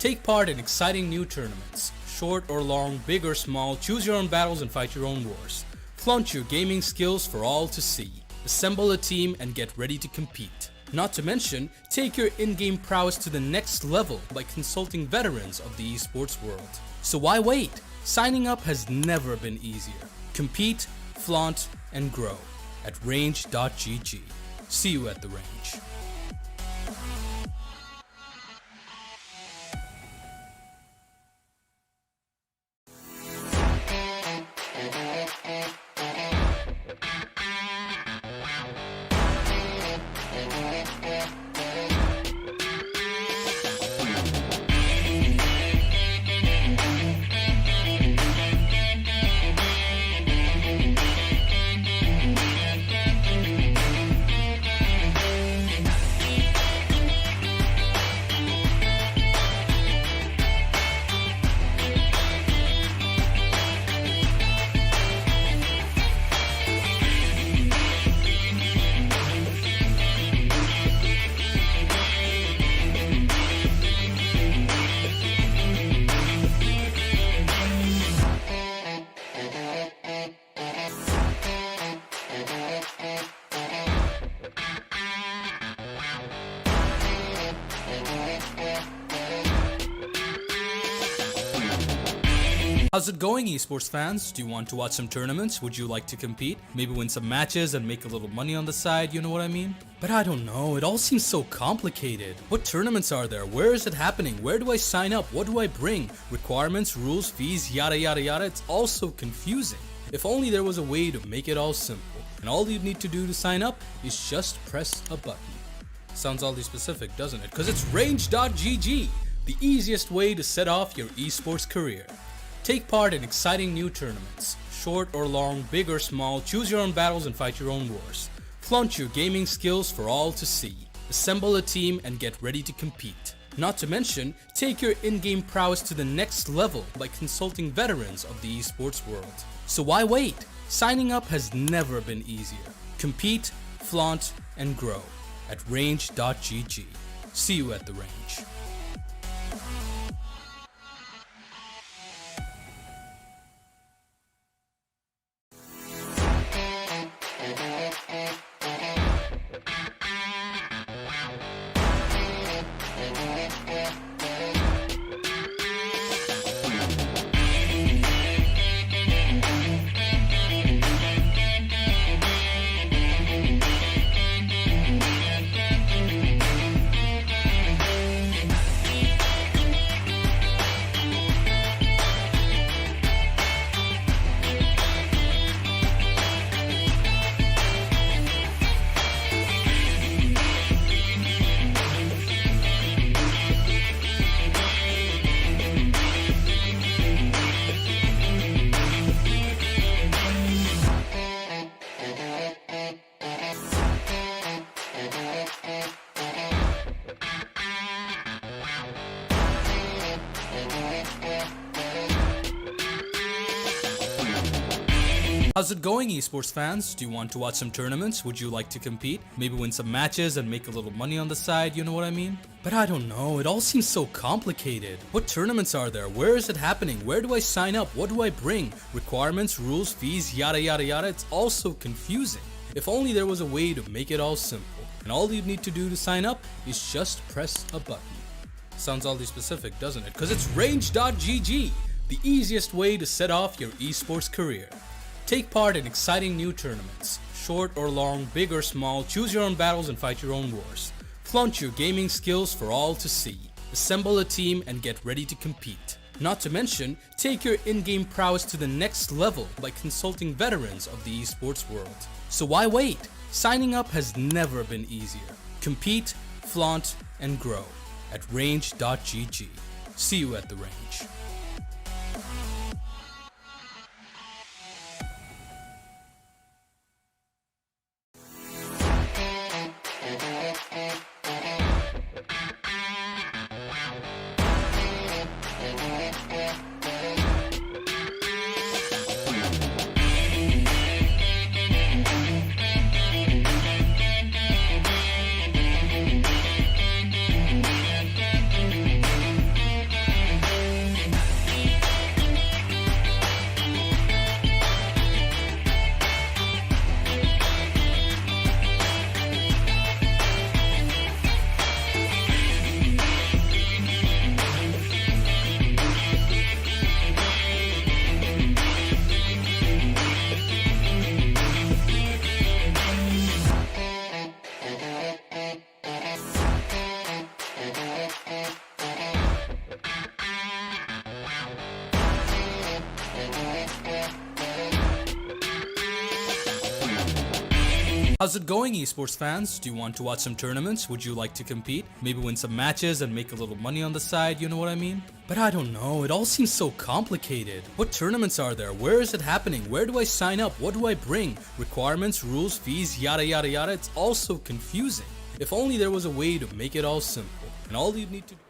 E: Take part in exciting new tournaments. Short or long, big or small, choose your own battles and fight your own wars. Flaunt your gaming skills for all to see. Assemble a team and get ready to compete. Not to mention, take your in-game prowess to the next level by consulting veterans of the esports world. So why wait? Signing up has never been easier. Compete, flaunt, and grow at range.gg. See you at the range. How's it going, esports fans? Do you want to watch some tournaments? Would you like to compete? Maybe win some matches and make a little money on the side, you know what I mean? But I don't know, it all seems so complicated. What tournaments are there? Where is it happening? Where do I sign up? What do I bring? Requirements, rules, fees, yada yada yada. It's all so confusing. If only there was a way to make it all simple. And all you need to do to sign up is just press a button. Sounds oddly specific, doesn't it? Because it's range.gg, the easiest way to set off your esports career. Take part in exciting new tournaments. Short or long, big or small, choose your own battles and fight your own wars. Flaunt your gaming skills for all to see. Assemble a team and get ready to compete. Not to mention, take your in-game prowess to the next level by consulting veterans of the esports world. So why wait? Signing up has never been easier. Compete, flaunt, and grow at range.gg. See you at the range. How's it going, esports fans? Do you want to watch some tournaments? Would you like to compete? Maybe win some matches and make a little money on the side, you know what I mean? But I don't know, it all seems so complicated. What tournaments are there? Where is it happening? Where do I sign up? What do I bring? Requirements, rules, fees, yada yada yada. It's all so confusing. If only there was a way to make it all simple. And all you need to do to sign up is just press a button. Sounds oddly specific, doesn't it? Because it's range.gg, the easiest way to set off your esports career. Take part in exciting new tournaments. Short or long, big or small, choose your own battles and fight your own wars. Flaunt your gaming skills for all to see. Assemble a team and get ready to compete. Not to mention, take your in-game prowess to the next level by consulting veterans of the esports world. So why wait? Signing up has never been easier. Compete, flaunt, and grow at range.gg. See you at the range. How's it going, esports fans? Do you want to watch some tournaments? Would you like to compete? Maybe win some matches and make a little money on the side, you know what I mean? But I don't know, it all seems so complicated. What tournaments are there? Where is it happening? Where do I sign up? What do I bring? Requirements, rules, fees, yada yada yada. It's all so confusing. If only there was a way to make it all simple. And all you need to do.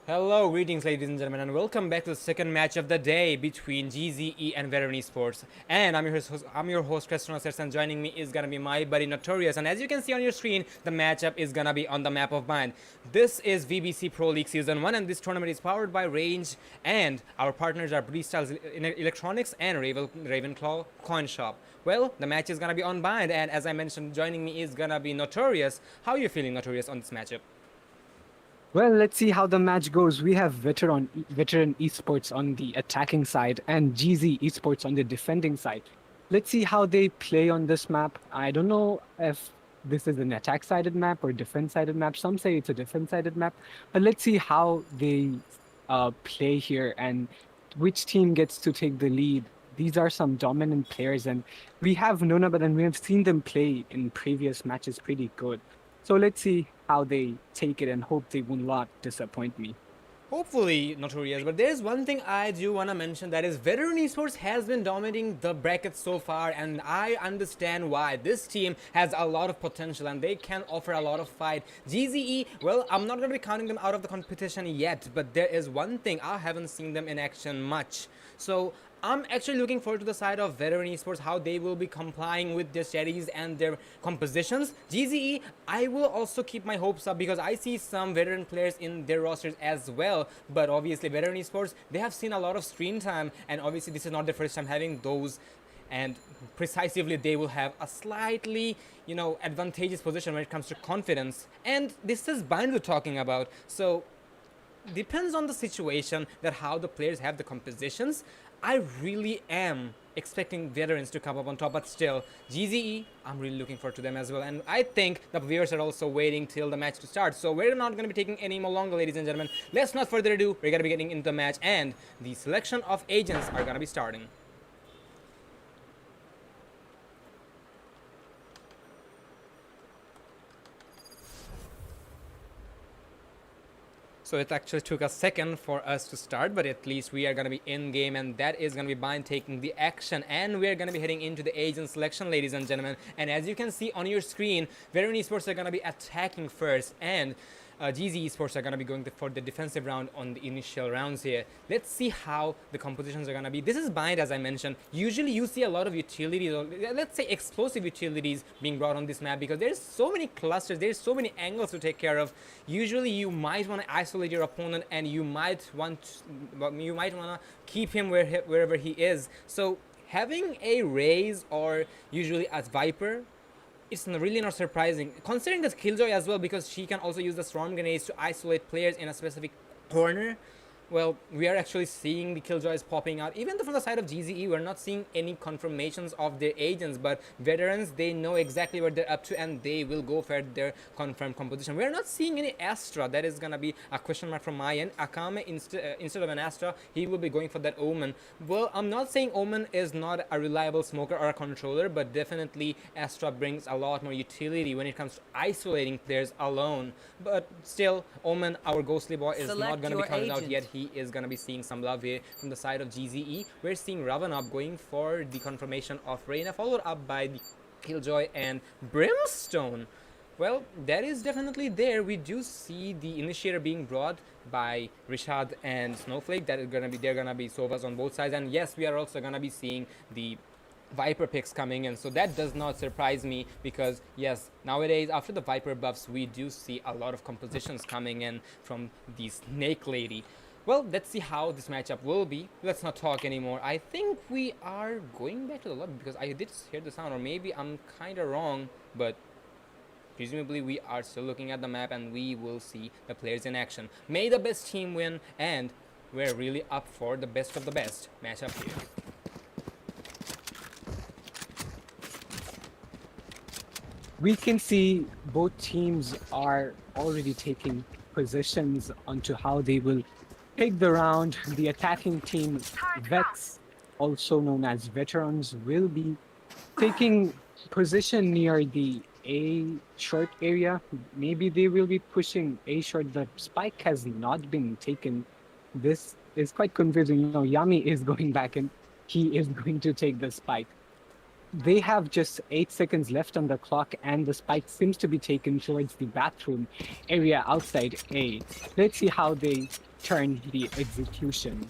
F: Hello, greetings ladies and gentlemen, and welcome back to the second match of the day between GZE and Veteran Esports. And I'm your host, Christian, and joining me is gonna be my buddy Notorious. And as you can see on your screen, the matchup is gonna be on the map of Bind. This is VBC Pro League Season 1, and this tournament is powered by Range, and our partners are Blisstyle Electronics and Ravenclaws Eshop. Well, the match is gonna be on Bind, and as I mentioned, joining me is gonna be Notorious. How are you feeling, Notorious, on this matchup?
G: Well, let's see how the match goes. We have veteran esports on the attacking side and GZ esports on the defending side. Let's see how they play on this map. I don't know if this is an attack-sided map or defense-sided map. Some say it's a defense-sided map, but let's see how they play here and which team gets to take the lead. These are some dominant players, and we have Nunabad and we have seen them play in previous matches pretty good. So let's see how they take it and hope they will not disappoint me.
F: Hopefully, Notorious, but there's one thing I do want to mention, that is Veteran Esports has been dominating the bracket so far, and I understand why. This team has a lot of potential and they can offer a lot of fight. GZE, well, I'm not going to be counting them out of the competition yet, but there is one thing, I haven't seen them in action much. So I'm actually looking forward to the side of Veteran Esports, how they will be complying with their strategies and their compositions. GZE, I will also keep my hopes up because I see some veteran players in their rosters as well. But obviously, Veteran Esports, they have seen a lot of screen time, and obviously this is not their first time having those. And precisely, they will have a slightly, advantageous position when it comes to confidence. And this is Bind we're talking about. So depends on the situation that how the players have the compositions. I really am expecting veterans to come up on top, but still, GZE, I'm really looking forward to them as well. And I think the viewers are also waiting till the match to start. So we're not going to be taking any more longer, ladies and gentlemen. Let's not further ado. We're going to be getting into the match, and the selection of agents are going to be starting. So it actually took a second for us to start, but at least we are going to be in game, and that is going to be Bind taking the action, and we're going to be heading into the agent selection, ladies and gentlemen. And as you can see on your screen, Veteran Esports are going to be attacking first, and GZ Esports are going to be going for the defensive round on the initial rounds here. Let's see how the compositions are going to be. This is Bind, as I mentioned. Usually you see a lot of utilities, or let's say explosive utilities being brought on this map because there's so many clusters, there's so many angles to take care of. Usually you might want to isolate your opponent, and you might want to keep him wherever he is. So having a Raze or usually a Viper, it's really not surprising, considering that Killjoy as well, because she can also use the Storm Grenades to isolate players in a specific corner. Well, we are actually seeing the Killjoys popping out. Even though from the side of GZE, we're not seeing any confirmations of their agents, but veterans, they know exactly what they're up to, and they will go for their confirmed composition. We're not seeing any Astra. That is going to be a question mark from my end. Akame, instead of an Astra, he will be going for that Omen. Well, I'm not saying Omen is not a reliable smoker or a controller, but definitely Astra brings a lot more utility when it comes to isolating players alone. But still, Omen, our ghostly boy, is not going to be counted out yet. He is going to be seeing some love here from the side of GZE. We're seeing Ravenop going for the confirmation of Reyna, followed up by the Killjoy and Brimstone. Well, that is definitely there. We do see the initiator being brought by Rishad and Snowflake. They're gonna be Sovas on both sides, and yes, we are also gonna be seeing the Viper picks coming in, so that does not surprise me because yes, nowadays after the Viper buffs, we do see a lot of compositions coming in from the Snake Lady. Well, let's see how this matchup will be. Let's not talk anymore. I think we are going back to the lobby because I did hear the sound, or maybe I'm kind of wrong, but presumably we are still looking at the map and we will see the players in action. May the best team win, and we're really up for the best of the best matchup here.
G: We can see both teams are already taking positions onto how they will take the round. The attacking team, Vets, also known as Veterans, will be taking position near the A short area. Maybe they will be pushing A short. The spike has not been taken. This is quite confusing. Yami is going back and he is going to take the spike. They have just 8 seconds left on the clock, and the spike seems to be taken towards the bathroom area outside A. Let's see how they turn the execution.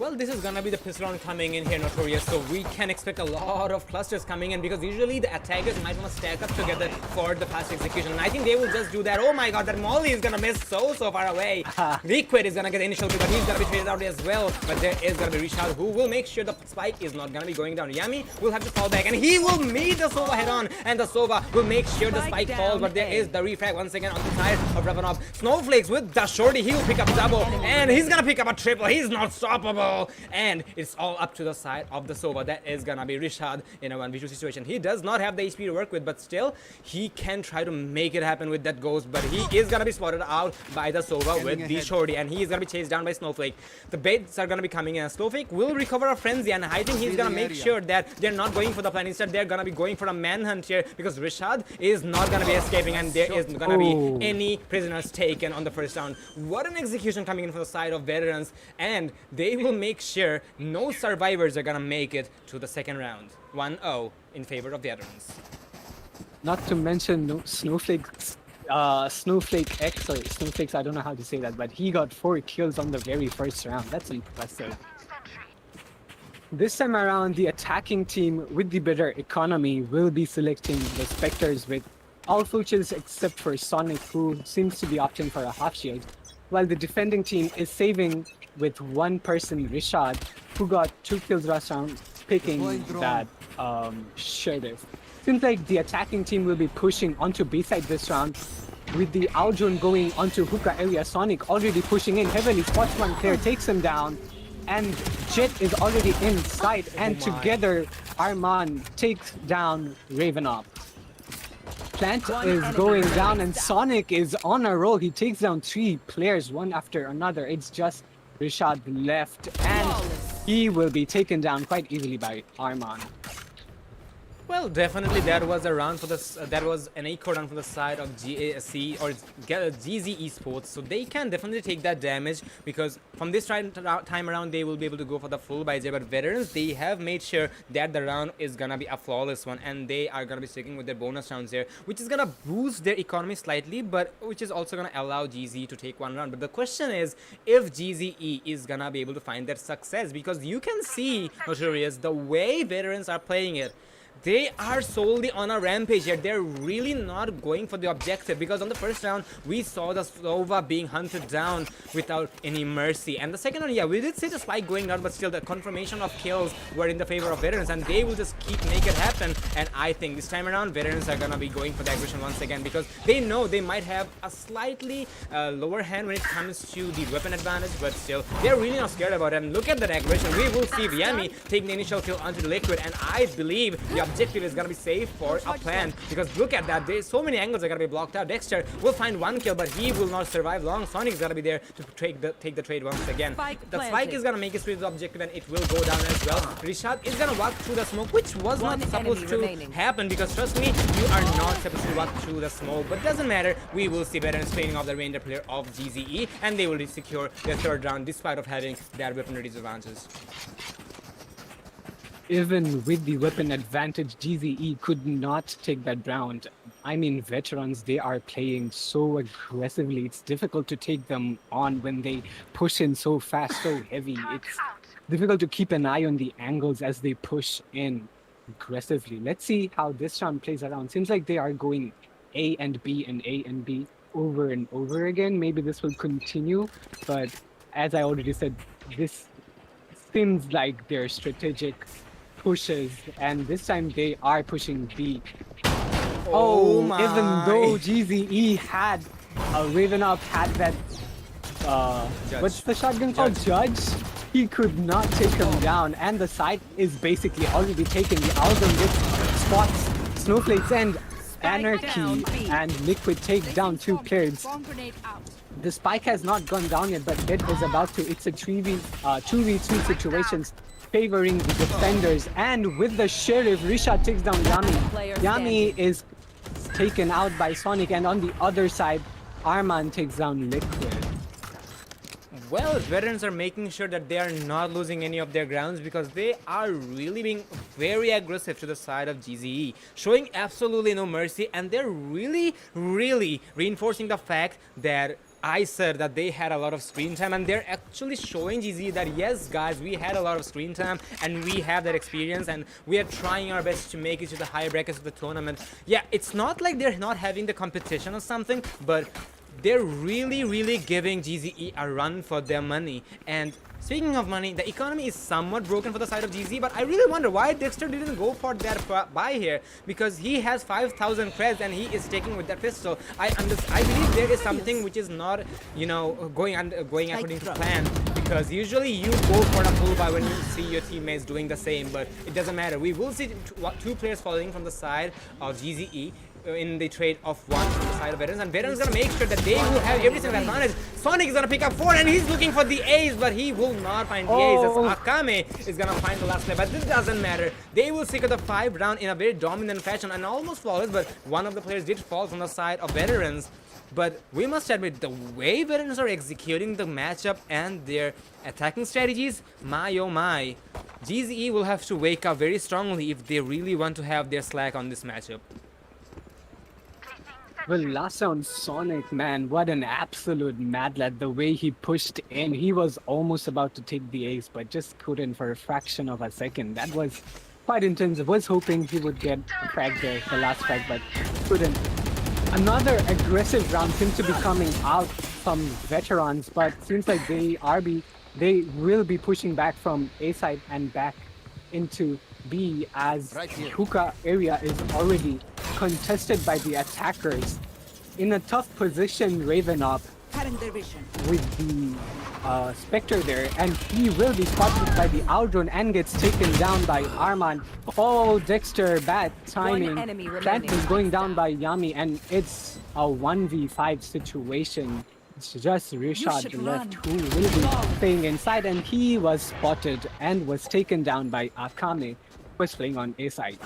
F: Well, this is gonna be the pistol round coming in here, Notorious, so we can expect a lot of clusters coming in because usually the attackers might want to stack up together for the fast execution. And I think they will just do that. Oh my god, that Molly is gonna miss so far away. Liquid is gonna get the initial kill, but he's gonna be traded out as well. But there is gonna be Rishad who will make sure the spike is not gonna be going down. Yami will have to fall back and he will meet the Sova head on, and the Sova will make sure the spike falls. But there is the refrag once again on the side of Ravenov. Snowflakes with the shorty, he will pick up double and he's gonna pick up a triple. He's not stoppable. And it's all up to the side of the Sova. That is gonna be Rishad in a 1v2 situation. He does not have the HP to work with, but still he can try to make it happen with that ghost. But he is gonna be spotted out by the Sova with the shorty, and he is gonna be chased down by Snowflake. The baits are gonna be coming in. Snowflake will recover a frenzy, and I think he's gonna make sure that they're not going for the plan. Instead, they're gonna be going for a manhunt here because Rishad is not gonna be escaping, and there is gonna be any prisoners taken on the first round. What an execution coming in from the side of veterans, and they will make sure no survivors are gonna make it to the second round. 1-0 in favor of veterans.
G: Not to mention Snowflake's Snowflake X, sorry, Snowflakes, I don't know how to say that, but he got 4 kills on the very first round. That's impressive. This time around, the attacking team with the better economy will be selecting the Spectres with all fuches except for Sonic, who seems to be opting for a half shield, while the defending team is saving with one person, Rishad, who got 2 kills last round, picking that Sheriff. Seems like the attacking team will be pushing onto B-side this round, with the Aldrone going onto hookah area. Sonic already pushing in heavily, spots one player, takes him down, and Jet is already in sight, and together Arman takes down Ravenop. Plant is going down, and Sonic is on a roll. He takes down 3 players, one after another. It's just Rishad left, and he will be taken down quite easily by Arman.
F: Well, definitely that was a round for that was an eco round from the side of GAC or GZ Esports, so they can definitely take that damage because from this time around they will be able to go for the full by J. But veterans, they have made sure that the round is gonna be a flawless one, and they are gonna be sticking with their bonus rounds here, which is gonna boost their economy slightly, but which is also gonna allow GZ to take one round. But the question is if GZE is gonna be able to find that success, because you can see, Notorious, the way veterans are playing it. They are solely on a rampage here. They're really not going for the objective, because on the first round we saw the Sova being hunted down without any mercy, and the second round, yeah, we did see the spike going down, but still the confirmation of kills were in the favor of veterans, and they will just make it happen. And I think this time around veterans are gonna be going for the aggression once again, because they know they might have a slightly lower hand when it comes to the weapon advantage, but still they're really not scared about it. And look at that aggression. We will see Yami taking the initial kill onto the Liquid, and I believe the objective is gonna be safe for a plan, because look at that, there's so many angles are gonna be blocked out. Dexter will find 1 kill, but he will not survive long. Sonic's gonna be there to take the trade once again. The spike is gonna make it to the objective, and it will go down as well. Rishad is gonna walk through the smoke, which was not supposed to happen, because trust me, you are not supposed to walk through the smoke, but doesn't matter. We will see veterans training off the remainder player of GZE, and they will secure their third round despite of having their weaponry disadvantages.
G: Even with the weapon advantage, GZE could not take that round. I mean, veterans, they are playing so aggressively. It's difficult to take them on when they push in so fast, so heavy. It's difficult to keep an eye on the angles as they push in aggressively. Let's see how this round plays around. Seems like they are going A and B and A and B over and over again. Maybe this will continue, but as I already said, this seems like their strategic pushes, and this time they are pushing B. Oh my. Even though GZE had Ravenop had that what's the shotgun called? Judge. He could not take him down, and the site is basically already taken. The Aldon gets spots, Snowflakes, and Anarchy and Liquid take down 2 players. The spike has not gone down yet, but it is about to. It's a 2v2 situations favoring the defenders, and with the Sheriff, Rishad takes down Yami. Yami is taken out by Sonic, and on the other side, Arman takes down Liquid.
F: Well, veterans are making sure that they are not losing any of their grounds, because they are really being very aggressive to the side of GZE, showing absolutely no mercy, and they're really reinforcing the fact that I said that they had a lot of screen time, and they're actually showing GZ that yes, guys, we had a lot of screen time and we have that experience, and we are trying our best to make it to the higher brackets of the tournament. Yeah, it's not like they're not having the competition or something, but they're really giving GZE a run for their money. And speaking of money, the economy is somewhat broken for the side of GZ, but I really wonder why Dexter didn't go for that buy here, because he has 5,000 creds and he is taking with that pistol. I believe there is something which is not, you know, going according to plan, because usually you go for a pull buy when you see your teammates doing the same, but it doesn't matter. We will see two players falling from the side of GZE in the trade of one from the side of Veterans, and Veterans gonna make sure that they will have every single advantage. Sonic is gonna pick up 4 and he's looking for the ace, but he will not find the ace as Akame is gonna find the last play, but this doesn't matter. They will secure the 5th round in a very dominant fashion and almost flawless, but one of the players did fall from the side of Veterans. But we must admit, the way Veterans are executing the matchup and their attacking strategies, my oh my, GZE will have to wake up very strongly if they really want to have their slack on this matchup.
G: Well, last round, Sonic, man, what an absolute mad lad. The way he pushed in, he was almost about to take the ace, but just couldn't for a fraction of a second. That was quite intense. I was hoping he would get a frag there, the last frag, but couldn't. Another aggressive round seems to be coming out from Veterans, but seems like they will be pushing back from A side and back into B, as hookah area is already contested by the attackers. In a tough position, Raven up with the Spectre there, and he will be spotted by the Aldron and gets taken down by Arman. Oh, Dexter, bad timing. That is going down by Yami, and it's a 1v5 situation. It's just Rishad left who will be playing inside, and he was spotted and was taken down by Akame, who was playing on A side.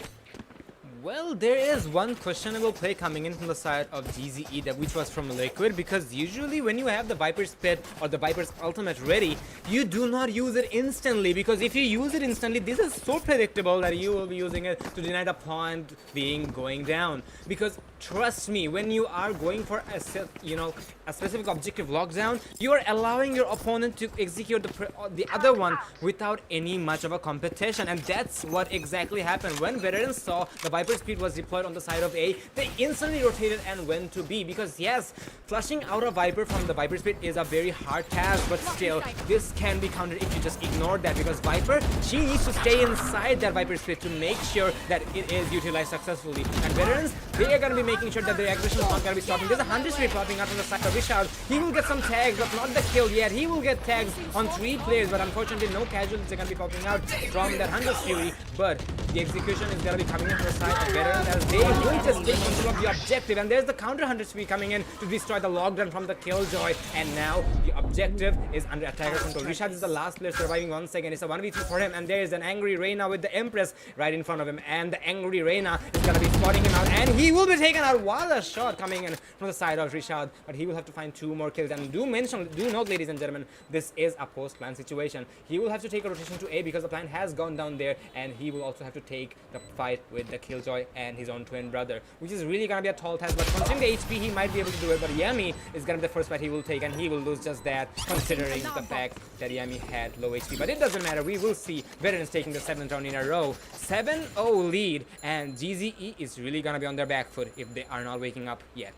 F: Well, there is one questionable play coming in from the side of GZE, which was from Liquid, because usually when you have the Viper's Pit or the Viper's Ultimate ready, you do not use it instantly, because if you use it instantly, this is so predictable that you will be using it to deny the point being going down. Because trust me, when you are going for a specific objective lockdown, you are allowing your opponent to execute the other one without any much of a competition, and that's what exactly happened. When Veterans saw the Viper Speed was deployed on the side of A, they instantly rotated and went to B, because yes, flushing out a Viper from the Viper Speed is a very hard task, but still, this can be countered if you just ignore that, because Viper, she needs to stay inside that Viper Speed to make sure that it is utilized successfully. And Veterans, they are going to be making sure that their aggression is not going to be stopping. There's a 100 streak popping out from the side of Richard. He will get some tags, but not the kill yet. He will get tags on 3 players, but unfortunately no casualties are going to be popping out from that 100 fury. But the execution is going to be coming in from the side of Veterans, as they will just take control of the objective. And there's the counter 100 speed coming in to destroy the lockdown from the Killjoy. And now the objective is under attacker control. Richard is the last player surviving once again. It's a 1v3 for him, and there is an angry Reyna with the Empress right in front of him. And the angry Reyna is going to be spotting him out, and he will be taken out. What a shot coming in from the side of Richard, but he will have to find 2 more kills. And do note, ladies and gentlemen, this is a post-plan situation. He will have to take a rotation to A because the plan has gone down there, and he will also have to take the fight with the Killjoy and his own twin brother, which is really gonna be a tall task. But considering the HP, he might be able to do it. But Yami is gonna be the first fight he will take, and he will lose just that, considering the fact that Yami had low HP. But it doesn't matter. We will see Veterans taking the 7th round in a row. 7-0 lead, and GZE is really gonna be on their back foot if they are not waking up yet.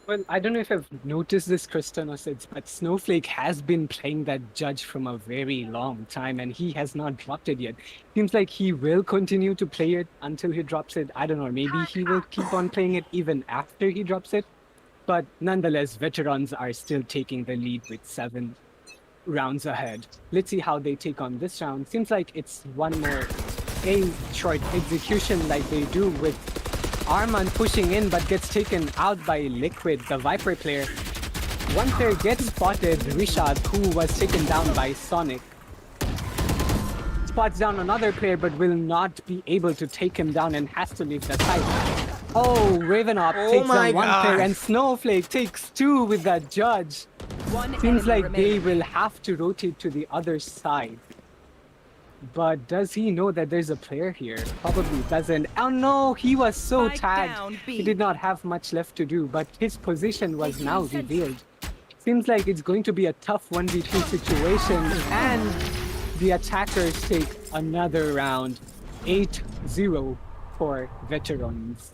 G: Well, I don't know if I've noticed this, Kristanos, but Snowflake has been playing that judge from a very long time, and he has not dropped it yet. Seems like he will continue to play it until he drops it. I don't know, maybe he will keep on playing it even after he drops it. But nonetheless, Veterans are still taking the lead with 7 rounds ahead. Let's see how they take on this round. Seems like it's one more A short execution like they do with Arman pushing in, but gets taken out by Liquid, the Viper player. One player gets spotted, Rishad, who was taken down by Sonic. Spots down another player, but will not be able to take him down and has to leave the site. Oh, Ravenop takes down one player, and Snowflake takes 2 with that judge. Seems like they will have to rotate to the other side. But does he know that there's a player here? Probably doesn't. Oh no, he was so
C: Spike
G: tagged.
C: down, B.
G: He did not have much left to do, but his position was now revealed. Seems like it's going to be a tough 1v2 situation, and the attackers take another round. 8-0 for veterans.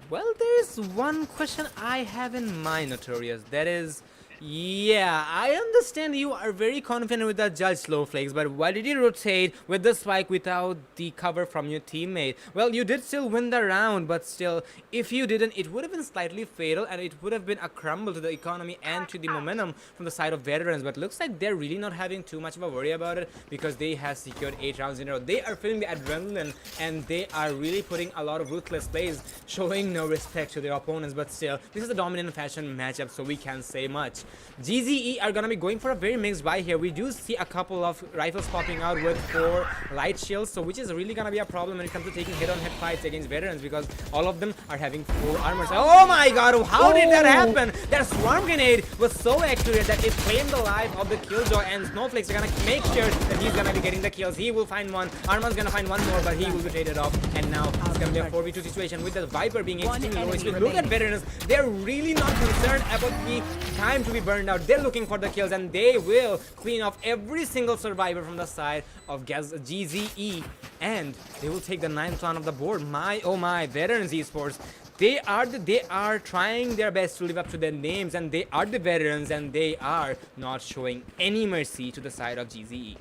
F: Well, there's one question I have in mind, Notorious. That is, yeah, I understand you are very confident with the judge Snowflakes, but why did you rotate with the spike without the cover from your teammate? Well, you did still win the round, but still, if you didn't, it would have been slightly fatal, and it would have been a crumble to the economy and to the momentum from the side of veterans. But looks like they're really not having too much of a worry about it, because they have secured 8 rounds in a row. They are feeling the adrenaline, and they are really putting a lot of ruthless plays, showing no respect to their opponents. But still, this is a dominant fashion matchup, so we can't say much. GZE are gonna be going for a very mixed buy here. We do see a couple of rifles popping out with 4 light shields, so which is really gonna be a problem when it comes to taking hit-on-hit fights against veterans, because all of them are having 4 armors. Oh my god, how did that happen? That swarm grenade was so accurate that it claimed the life of the Killjoy, and Snowflakes are gonna make sure that he's gonna be getting the kills. He will find one, Arman's gonna find one more, but he will be traded off, and now it's gonna be a 4v2 situation with the Viper being extremely low. Look at veterans, they're really not concerned about the time to be burned out. They're looking for the kills, and they will clean off every single survivor from the side of GZE, and they will take the 9th round of the board. My oh my, veterans esports, they are trying their best to live up to their names, and they are the veterans, and they are not showing any mercy to the side of GZE.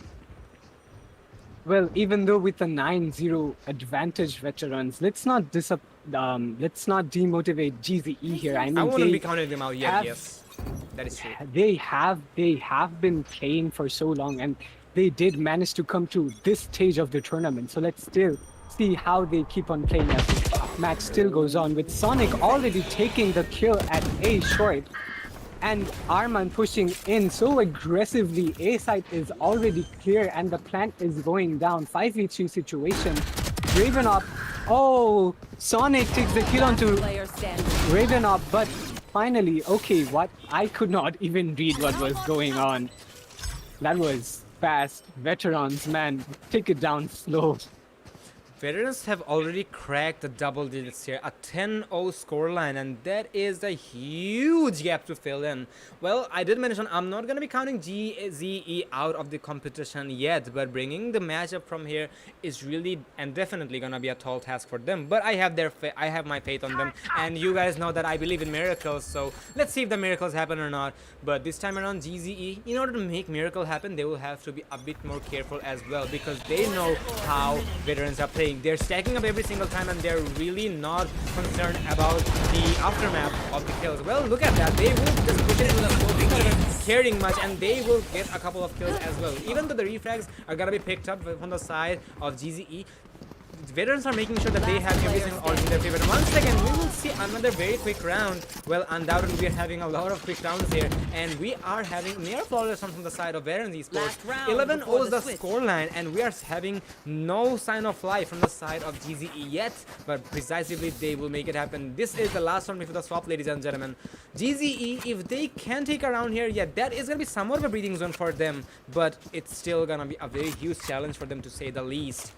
G: Well, even though with the 9-0 advantage veterans, let's not demotivate GZE here. I mean,
F: I wouldn't
G: they
F: be counting them out yet.
G: have-
F: Yes, that is true.
G: they have been playing for so long, and they did manage to come to this stage of the tournament. So let's still see how they keep on playing as the match still goes on, with Sonic already taking the kill at A short, and Arman pushing in so aggressively. A site is already clear, and the plant is going down. 5v2 situation. Raven up. Oh, Sonic takes the kill onto
C: Player standing.
G: Raven up, but finally, okay, what? I could not even read what was going on. That was fast. Veterans, man, take it down slow.
F: Veterans have already cracked the double digits here, a 10-0 scoreline, and that is a huge gap to fill in. Well, I did mention I'm not going to be counting GZE out of the competition yet, but bringing the matchup from here is really and definitely going to be a tall task for them. But I have my faith on them, and you guys know that I believe in miracles, so let's see if the miracles happen or not. But this time around, GZE, in order to make miracle happen, they will have to be a bit more careful as well, because they know how veterans are playing. They're stacking up every single time, and they're really not concerned about the aftermath of the kills. Well, look at that. They will just push it into the scope without caring much, and they will get a couple of kills as well. Even though the refrags are gonna be picked up from the side of GZE, veterans are making sure that they have every single odds in their favor. And once again, we will see another very quick round. Well, undoubtedly, we are having a lot of quick rounds here, and we are having near flawless from the side of veterans esports. 11-0 is the scoreline, and we are having no sign of life from the side of GZE yet, but precisely they will make it happen. This is the last round before the swap, ladies and gentlemen. GZE, if they can take a round here, yeah, that is gonna be somewhat of a breathing zone for them, but it's still gonna be a very huge challenge for them, to say the least.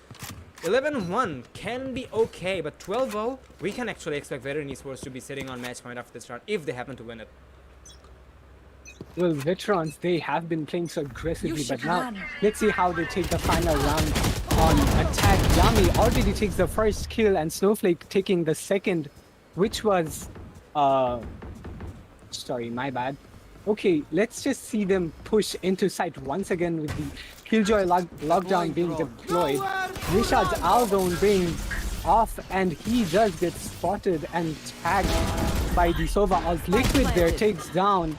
F: 11-1 can be okay, but 12-0, we can actually expect veteran esports to be sitting on match point after this round if they happen to win it.
G: Well, veterans, they have been playing so aggressively, but now let's see how they take the final round on attack. Yami already takes the first kill, and Snowflake taking the second, which was sorry, my bad. Okay, let's just see them push into site once again with the Killjoy lockdown being deployed. Rishad's Aldone being off, and he does get spotted and tagged by the Sova as Liquid there takes down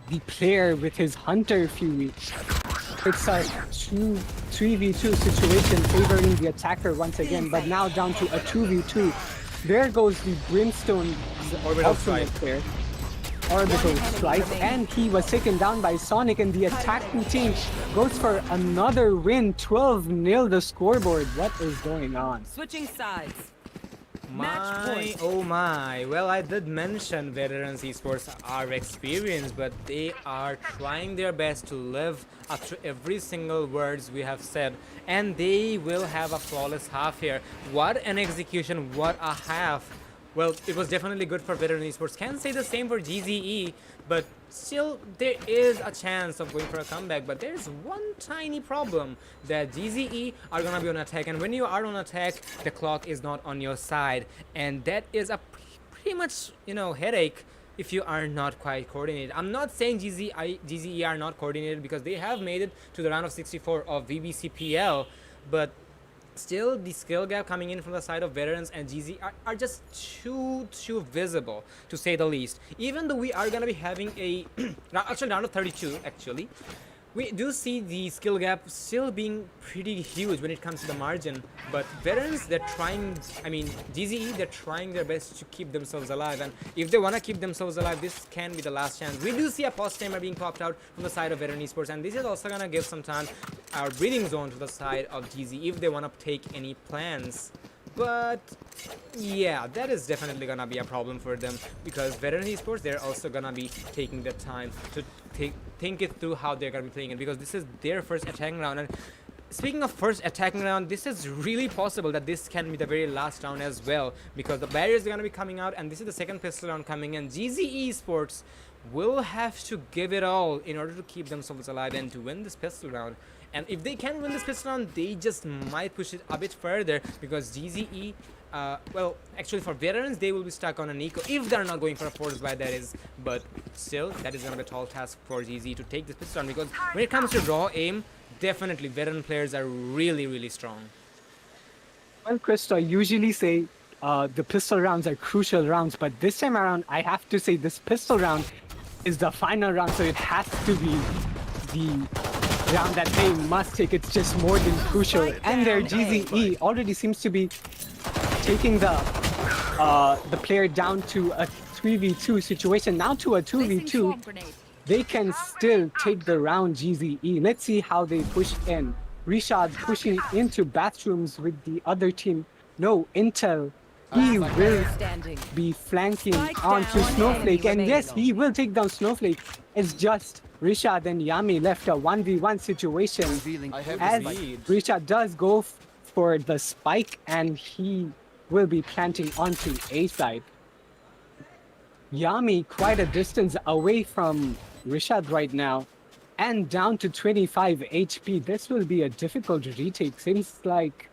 G: the player with his Hunter Fury. It's a 3v2 situation favoring the attacker once again, but now down to a 2v2. There goes the Brimstone ultimate there. Orbital strike, and he was taken down by Sonic, and the attacking team goes for another win. 12-0 the scoreboard. What is going on?
C: Switching sides.
F: My, oh my. Well, I did mention Veterans Esports are experienced, but they are trying their best to live up to every single words we have said, and they will have a flawless half here. What an execution, what a half. Well, it was definitely good for Veteran Esports. Can't say the same for GZE, but still there is a chance of going for a comeback. But there's one tiny problem, that GZE are gonna be on attack, and when you are on attack, the clock is not on your side, and that is a pretty much, you know, headache if you are not quite coordinated. I'm not saying GZE are not coordinated, because they have made it to the round of 64 of VBC PL, but still the skill gap coming in from the side of Veterans and GZ are just too visible, to say the least. Even though we are gonna be having a actually round of 32, actually we do see the skill gap still being pretty huge when it comes to the margin, but Veterans, they're trying, I mean GZE, they're trying their best to keep themselves alive, and if they want to keep themselves alive, this can be the last chance. We do see a pause timer being popped out from the side of Veteran Esports, and this is also gonna give some time, our breathing zone, to the side of GZE if they want to take any plans. But yeah, that is definitely gonna be a problem for them, because Veteran Esports, they're also gonna be taking the time to think it through how they're gonna be playing it, because this is their first attacking round. And speaking of first attacking round, this is really possible that this can be the very last round as well, because the barriers are gonna be coming out, and this is the second pistol round coming in. GZE Esports will have to give it all in order to keep themselves alive and to win this pistol round. And if they can win this pistol round, they just might push it a bit further, because GZE, well, actually for Veterans, they will be stuck on an eco if they're not going for a force buy, that is. But still, that is gonna be a tall task for GZE to take this pistol round, because when it comes to raw aim, definitely Veteran players are really strong.
G: Well, Krista, I usually say the pistol rounds are crucial rounds, but this time around, I have to say this pistol round is the final round, so it has to be the round that they must take. It's just more than crucial, and their GZE already seems to be taking the player down to a 3v2 situation, now to a 2v2. They can still take the round, GZE. Let's see how they push in. Rishad pushing into bathrooms with the other team. No, Intel. He will be flanking onto Snowflake, and yes, he will take down Snowflake. It's just Rishad and Yami left a 1v1 situation, as Rishad does go for the spike, and he will be planting onto A side. Yami quite a distance away from Rishad right now, and down to 25 HP. This will be a difficult retake. Seems like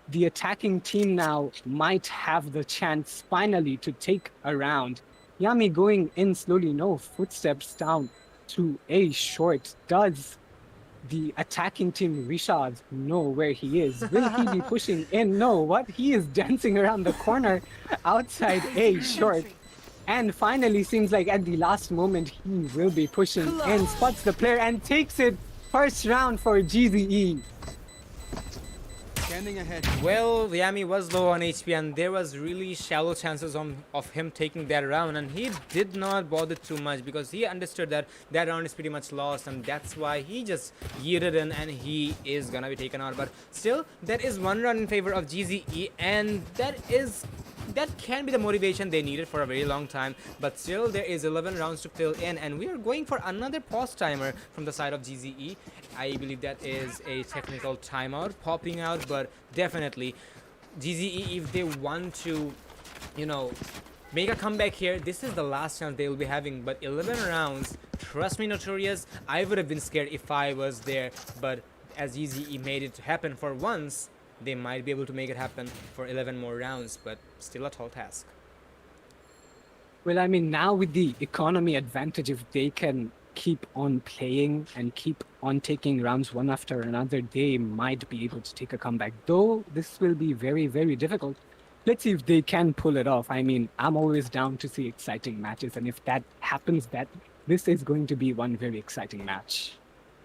G: the attacking team now might have the chance finally to take a round. Yami going in slowly, no footsteps down to A short. Does the attacking team Rishad know where he is? Will he be pushing in? No, what? He is dancing around the corner outside A short. And finally, seems like at the last moment, he will be pushing in, spots the player and takes it. First round for GZE.
F: Well, Yami was low on HP, and there was really shallow chances of him taking that round, and he did not bother too much, because he understood that that round is pretty much lost, and that's why he just yeeted in, and he is gonna be taken out. But still, that is one round in favor of GZE, and that can be the motivation they needed for a very long time. But still, there is 11 rounds to fill in, and we are going for another pause timer from the side of GZE. I believe that is a technical timeout popping out, but definitely GZE, if they want to, you know, make a comeback here, this is the last chance they will be having. But 11 rounds, trust me, Notorious, I would have been scared if I was there, but as GZE made it happen for once, they might be able to make it happen for 11 more rounds, but still a tall task.
G: Well, I mean, now with the economy advantage, if they can keep on playing and keep on taking rounds one after another, they might be able to take a comeback. Though this will be very difficult. Let's see if they can pull it off. I mean, I'm always down to see exciting matches, and if that happens, that this is going to be one very exciting match.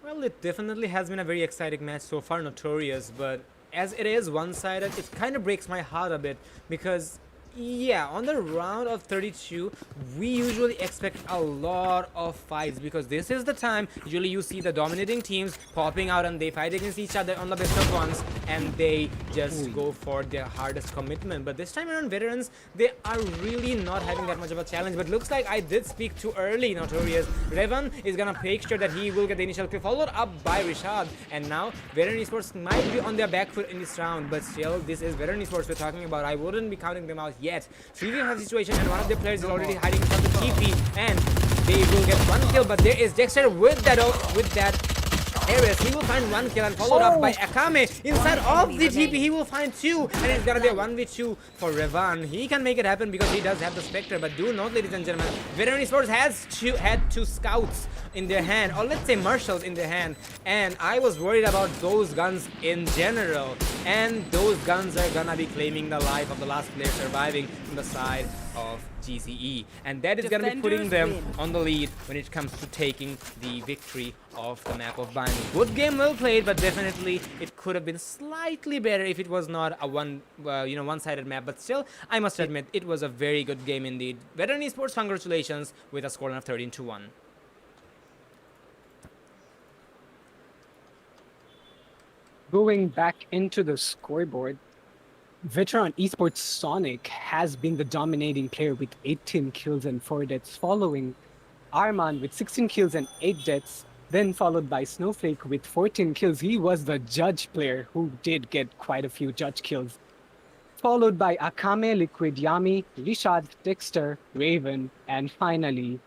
F: Well, it definitely has been a very exciting match so far, Notorious, but as it is one-sided, it kind of breaks my heart a bit, because Yeah, on the round of 32, we usually expect a lot of fights because this is the time usually you see the dominating teams popping out and they fight against each other on the best of ones and they just go for their hardest commitment. But this time around, veterans, they are really not having that much of a challenge. But looks like I did speak too early, Notorious. Revan is gonna make sure that he will get the initial kill, followed up by Rishad. And now Veteran Esports might be on their back foot in this round, but still, this is Veteran Esports we're talking about. I wouldn't be counting them out yet. 3v5 situation, and one of their players is already hiding from the TP, and they will get one kill. But there is Dexter with that Ares. He will find one kill and followed up by Akame inside of the TP. He will find two, and it's gonna be a 1v2 for Revan. He can make it happen because he does have the Spectre. But do note, ladies and gentlemen, Veteran Esports had two scouts in their hand, or let's say marshals in their hand, and I was worried about those guns in general. And those guns are gonna be claiming the life of the last player surviving from the side of GZE, and that is gonna be putting them on the lead when it comes to taking the victory of the map of Binding. Good game, well played, but definitely it could have been slightly better if it was not a one-sided map. But still, I must admit, it was a very good game indeed. Veteran Esports, congratulations with a scoreline of 13-1.
G: Going back into the scoreboard, Veteran Esports Sonic has been the dominating player with 18 kills and 4 deaths, following Arman with 16 kills and 8 deaths, then followed by Snowflake with 14 kills. He was the judge player who did get quite a few judge kills. Followed by Akame, Liquid, Yami, Rishad, Dexter, Raven, and finally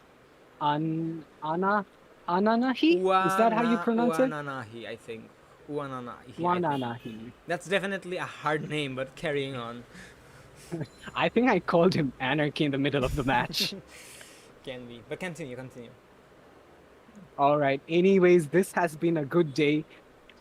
G: Ananahi? Is that how you pronounce it?
F: Uananahi, I think. Uananahi.
G: Wananahi.
F: That's definitely a hard name, but carrying on.
G: I think I called him Anarchy in the middle of the match.
F: Can be. But continue.
G: All right. Anyways, this has been a good day.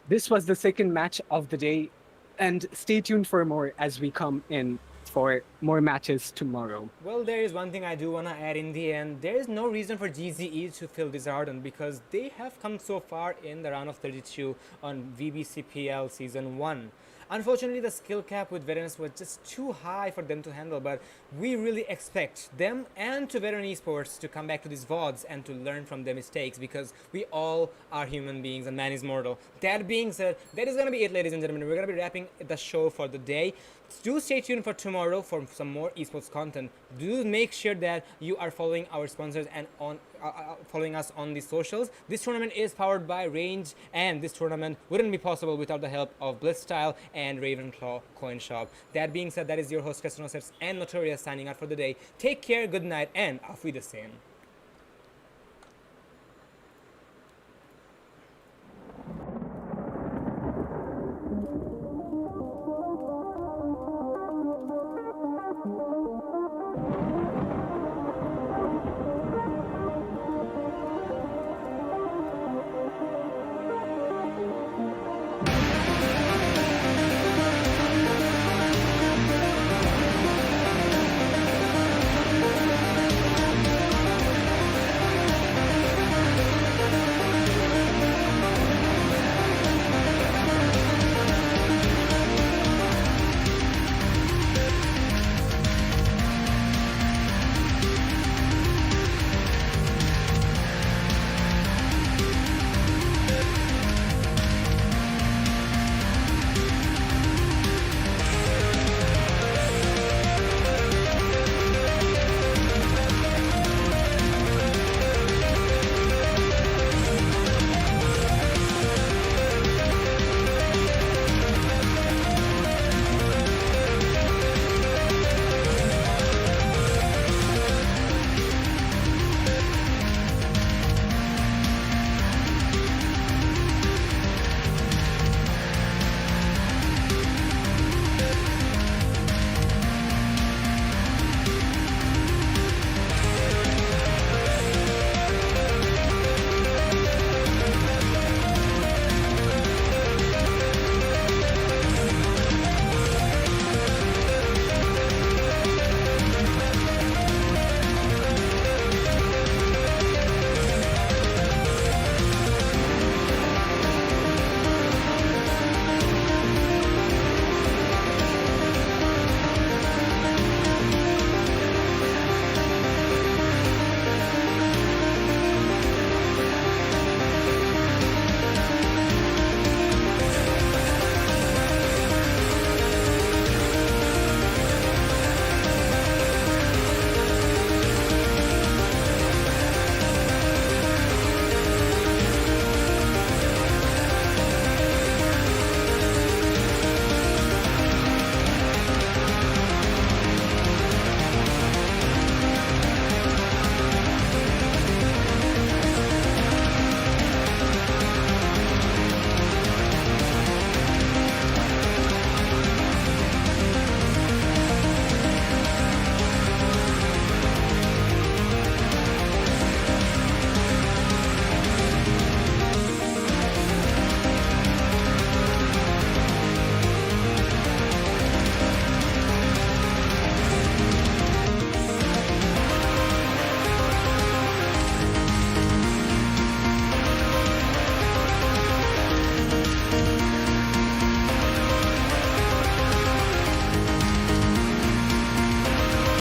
G: This was the second match of the day. And stay tuned for more as we come in for more matches tomorrow.
F: Well, there is one thing I do want to add in the end. There is no reason for GZE to feel disheartened because they have come so far in the round of 32 on VBC PL Season 1. Unfortunately, the skill cap with veterans was just too high for them to handle, but we really expect them and to Veteran Esports to come back to these VODs and to learn from their mistakes because we all are human beings and man is mortal. That being said, that is going to be it, ladies and gentlemen. We're going to be wrapping the show for the day. Do stay tuned for tomorrow for some more esports content. Do make sure that you are following our sponsors and following us on the socials. This tournament is powered by Range, and this tournament wouldn't be possible without the help of Blisstyle and Ravenclaws Eshop. That being said, that is your host, Kestronosets and Notorious signing out for the day. Take care, good night, and auf Wiedersehen.